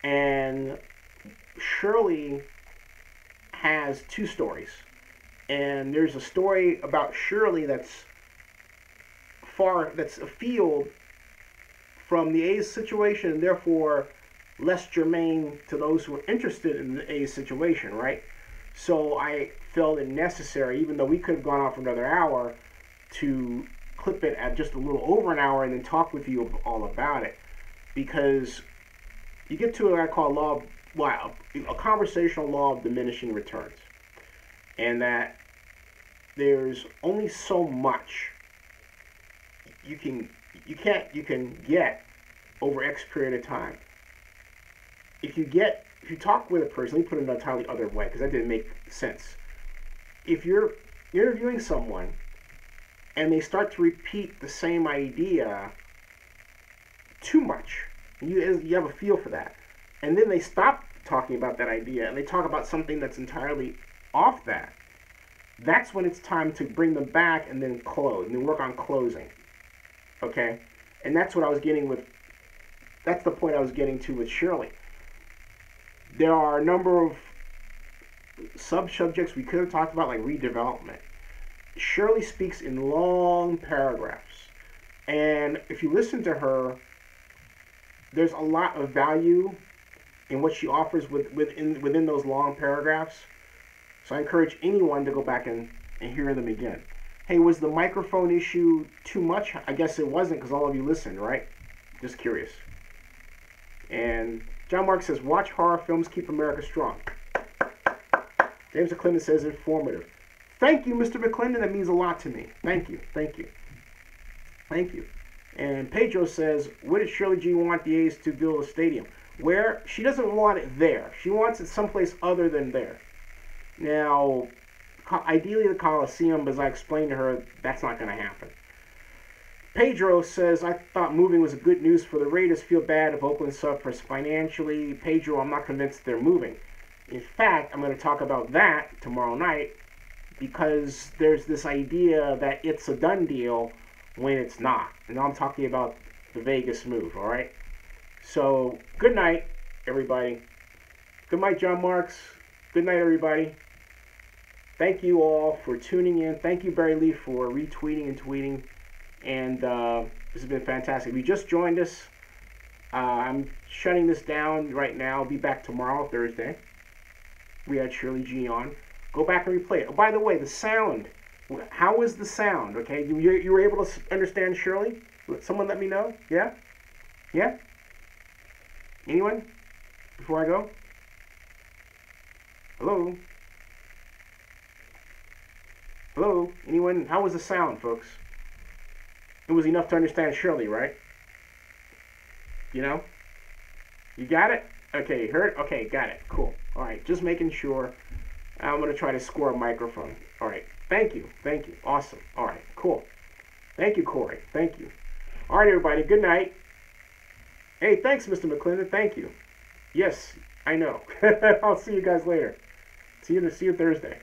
And Shirley has two stories. And there's a story about Shirley that's afield from the A's situation, and therefore less germane to those who are interested in the A's situation, right? So I felt it necessary, even though we could have gone on for another hour, to clip it at just a little over an hour and then talk with you all about it. Because you get to what I call a conversational law of diminishing returns. And that there's only so much you can get over X period of time. If you talk with a person, let me put it in an entirely other way because that didn't make sense. If you're interviewing someone and they start to repeat the same idea too much, and you have a feel for that, and then they stop talking about that idea and they talk about something that's entirely off that, that's when it's time to bring them back and then close, and then work on closing. Okay? And that's what I was getting with, that's the point I was getting to with Shirley. There are a number of sub-subjects we could have talked about, like redevelopment. Shirley speaks in long paragraphs. And if you listen to her, there's a lot of value in what she offers within those long paragraphs. So I encourage anyone to go back and hear them again. Hey, was the microphone issue too much? I guess it wasn't because all of you listened, right? Just curious. And John Mark says, watch horror films, keep America strong. James McClendon says, informative. Thank you, Mr. McClendon. That means a lot to me. Thank you. Thank you. Thank you. And Pedro says, where did Shirley G want the A's to build a stadium? Where? She doesn't want it there. She wants it someplace other than there. Now, ideally the Coliseum, but as I explained to her, that's not going to happen. Pedro says, I thought moving was good news for the Raiders. Feel bad if Oakland suffers financially. Pedro, I'm not convinced they're moving. In fact, I'm going to talk about that tomorrow night because there's this idea that it's a done deal when it's not. And I'm talking about the Vegas move, all right? So, good night, everybody. Good night, John Marks. Good night, everybody. Thank you all for tuning in. Thank you, Barry Lee, for retweeting and tweeting. And this has been fantastic. If you just joined us, I'm shutting this down right now. I'll be back tomorrow, Thursday. We had Shirley G on. Go back and replay it. Oh, by the way, the sound. How was the sound? Okay, you were able to understand Shirley? Someone let me know? Yeah? Yeah? Anyone? Before I go? Hello? Hello? Anyone? How was the sound, folks? It was enough to understand Shirley, right? You know? You got it? Okay, heard? Okay, got it. Cool. All right, just making sure. I'm going to try to score a microphone. All right. Thank you. Thank you. Awesome. All right, cool. Thank you, Corey. Thank you. All right, everybody. Good night. Hey, thanks, Mr. McClendon. Thank you. Yes, I know. I'll see you guys later. See you Thursday.